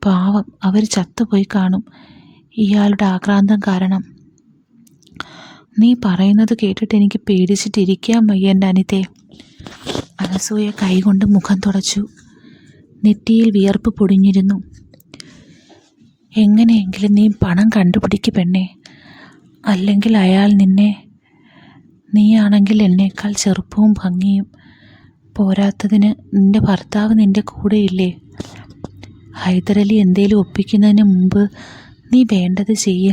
പാവം, അവർ ചത്തുപോയി കാണും ഇയാളുടെ ആക്രാന്തം കാരണം. നീ പറയുന്നത് കേട്ടിട്ട് എനിക്ക് പേടിച്ചിട്ടിരിക്കാൻ വയ്യ എൻ്റെ അനിതേ. അനസൂയ കൈകൊണ്ട് മുഖം തുടച്ചു. നെറ്റിയിൽ വിയർപ്പ് പൊടിഞ്ഞിരുന്നു. എങ്ങനെയെങ്കിലും നീ പണം കണ്ടുപിടിക്ക് പെണ്ണേ, അല്ലെങ്കിൽ അയാൾ നീയാണെങ്കിൽ എന്നേക്കാൾ ചെറുപ്പവും ഭംഗിയും. പോരാത്തതിന് നിന്റെ ഭർത്താവ് നിന്റെ കൂടെയില്ലേ? ഹൈദരലി എന്തേലും ഒപ്പിക്കുന്നതിന് മുമ്പ് നീ വേണ്ടത് ചെയ്യ.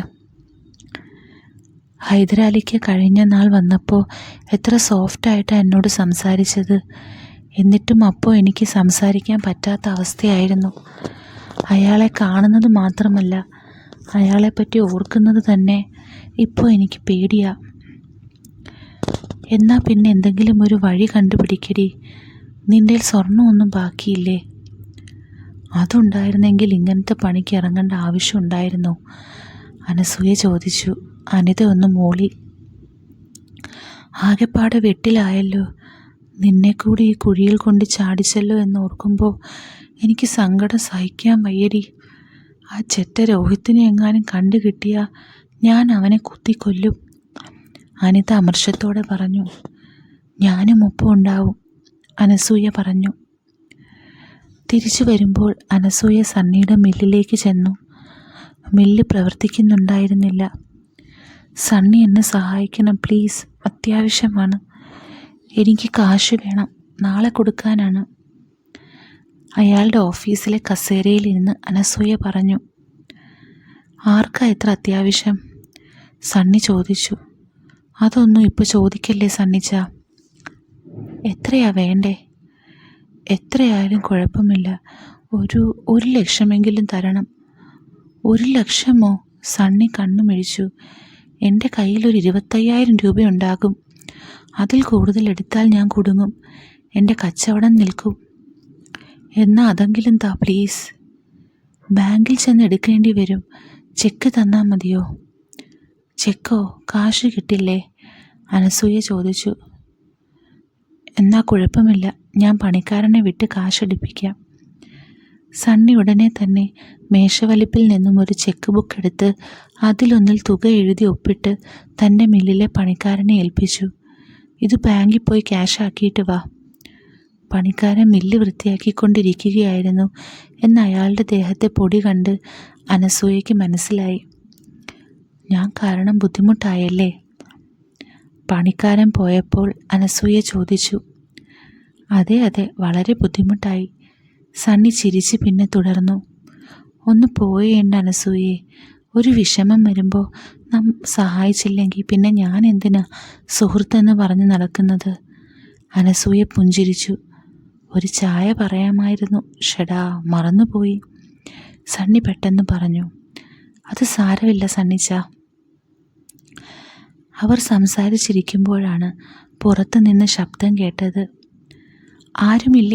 ഹൈദരാലിക്ക് കഴിഞ്ഞ നാൾ വന്നപ്പോൾ എത്ര സോഫ്റ്റായിട്ടാണ് എന്നോട് സംസാരിച്ചത്. എന്നിട്ടും അപ്പോൾ എനിക്ക് സംസാരിക്കാൻ പറ്റാത്ത അവസ്ഥയായിരുന്നു. അയാളെ കാണുന്നത് മാത്രമല്ല, അയാളെപ്പറ്റി ഓർക്കുന്നത് തന്നെ ഇപ്പോൾ എനിക്ക് പേടിയാ. എന്നാ പിന്നെ എന്തെങ്കിലും ഒരു വഴി കണ്ടുപിടിക്കടി. നിൻ്റെ സ്വർണ്ണമൊന്നും ബാക്കിയില്ലേ? അതുണ്ടായിരുന്നെങ്കിൽ ഇങ്ങനത്തെ പണിക്ക് ഇറങ്ങേണ്ട ആവശ്യമുണ്ടായിരുന്നോ? അനസൂയ ചോദിച്ചു. അനിത ഒന്ന് മൂളി. ആകെപ്പാടെ വെട്ടിലായല്ലോ. നിന്നെ കൂടി ഈ കുഴിയിൽ കൊണ്ട് ചാടിച്ചല്ലോ എന്നോർക്കുമ്പോൾ എനിക്ക് സങ്കടം സഹിക്കാൻ വയ്യടി. ആ ചെറ്റ രോഹിത്തിനെ എങ്ങാനും കണ്ടു കിട്ടിയാൽ ഞാൻ അവനെ കുത്തിക്കൊല്ലും. അനിത അമർഷത്തോടെ പറഞ്ഞു. ഞാനും ഒപ്പം ഉണ്ടാവും, അനസൂയ പറഞ്ഞു. തിരിച്ചു വരുമ്പോൾ അനസൂയ സണ്ണിയുടെ മില്ലിലേക്ക് ചെന്നു. മില്ല് പ്രവർത്തിക്കുന്നുണ്ടായിരുന്നില്ല. സണ്ണി എന്നെ സഹായിക്കണം പ്ലീസ്, അത്യാവശ്യമാണ്. എനിക്ക് കാശ് വേണം, നാളെ കൊടുക്കാനാണ്. അയാളുടെ ഓഫീസിലെ കസേരയിലിരുന്ന് അനസൂയ പറഞ്ഞു. ആർക്കാ എത്ര അത്യാവശ്യം? സണ്ണി ചോദിച്ചു. അതൊന്നും ഇപ്പോൾ ചോദിക്കല്ലേ സണ്ണിച്ച. എത്രയാ വേണ്ടേ? എത്രയായാലും കുഴപ്പമില്ല, 1,00,000 തരണം. 1,00,000മോ? സണ്ണി കണ്ണു മിഴിച്ചു. എൻ്റെ കയ്യിലൊരു 25,000 രൂപയുണ്ടാകും. അതിൽ കൂടുതൽ എടുത്താൽ ഞാൻ കുടുങ്ങും, എൻ്റെ കച്ചവടം നിൽക്കും. എന്നാൽ അതെങ്കിലും താ പ്ലീസ്. ബാങ്കിൽ ചെന്ന് എടുക്കേണ്ടി വരും, ചെക്ക് തന്നാൽ മതിയോ? ചെക്കോ? കാശ് കിട്ടില്ലേ? അനസൂയ ചോദിച്ചു. എന്നാൽ കുഴപ്പമില്ല, ഞാൻ പണിക്കാരനെ വിട്ട് കാശെടുപ്പിക്കാം. സണ്ണി ഉടനെ തന്നെ മേശവലിപ്പിൽ നിന്നും ഒരു ചെക്ക് ബുക്ക് എടുത്ത് അതിലൊന്നിൽ തുക എഴുതി ഒപ്പിട്ട് തൻ്റെ മില്ലിലെ പണിക്കാരനെ ഏൽപ്പിച്ചു. ഇത് ബാങ്കിൽ പോയി ക്യാഷ് ആക്കിയിട്ട് വാ. പണിക്കാരൻ മില്ല് വൃത്തിയാക്കിക്കൊണ്ടിരിക്കുകയായിരുന്നു എന്ന് അയാളുടെ ദേഹത്തെ പൊടി കണ്ട് അനസൂയയ്ക്ക് മനസ്സിലായി. ഞാൻ കാരണം ബുദ്ധിമുട്ടായല്ലേ? പണിക്കാരൻ പോയപ്പോൾ അനസൂയ ചോദിച്ചു. അതെ അതെ, വളരെ ബുദ്ധിമുട്ടായി. സണ്ണി ചിരിച്ച് പിന്നെ തുടർന്നു. ഒന്ന് പോയേണ്ട അനസൂയെ, ഒരു വിഷമം വരുമ്പോൾ സഹായിച്ചില്ലെങ്കിൽ പിന്നെ ഞാൻ എന്തിനാ സുഹൃത്തെന്ന് പറഞ്ഞ് നടക്കുന്നത്? അനസൂയ പുഞ്ചിരിച്ചു. ഒരു ചായ പറയാമായിരുന്നു, ഷെടാ മറന്നുപോയി. സണ്ണി പെട്ടെന്ന് പറഞ്ഞു. അത് സാരമില്ല സണ്ണിച്ച. അവർ സംസാരിച്ചിരിക്കുമ്പോഴാണ് പുറത്തു നിന്ന് ശബ്ദം കേട്ടത്. ആരുമില്ലേ?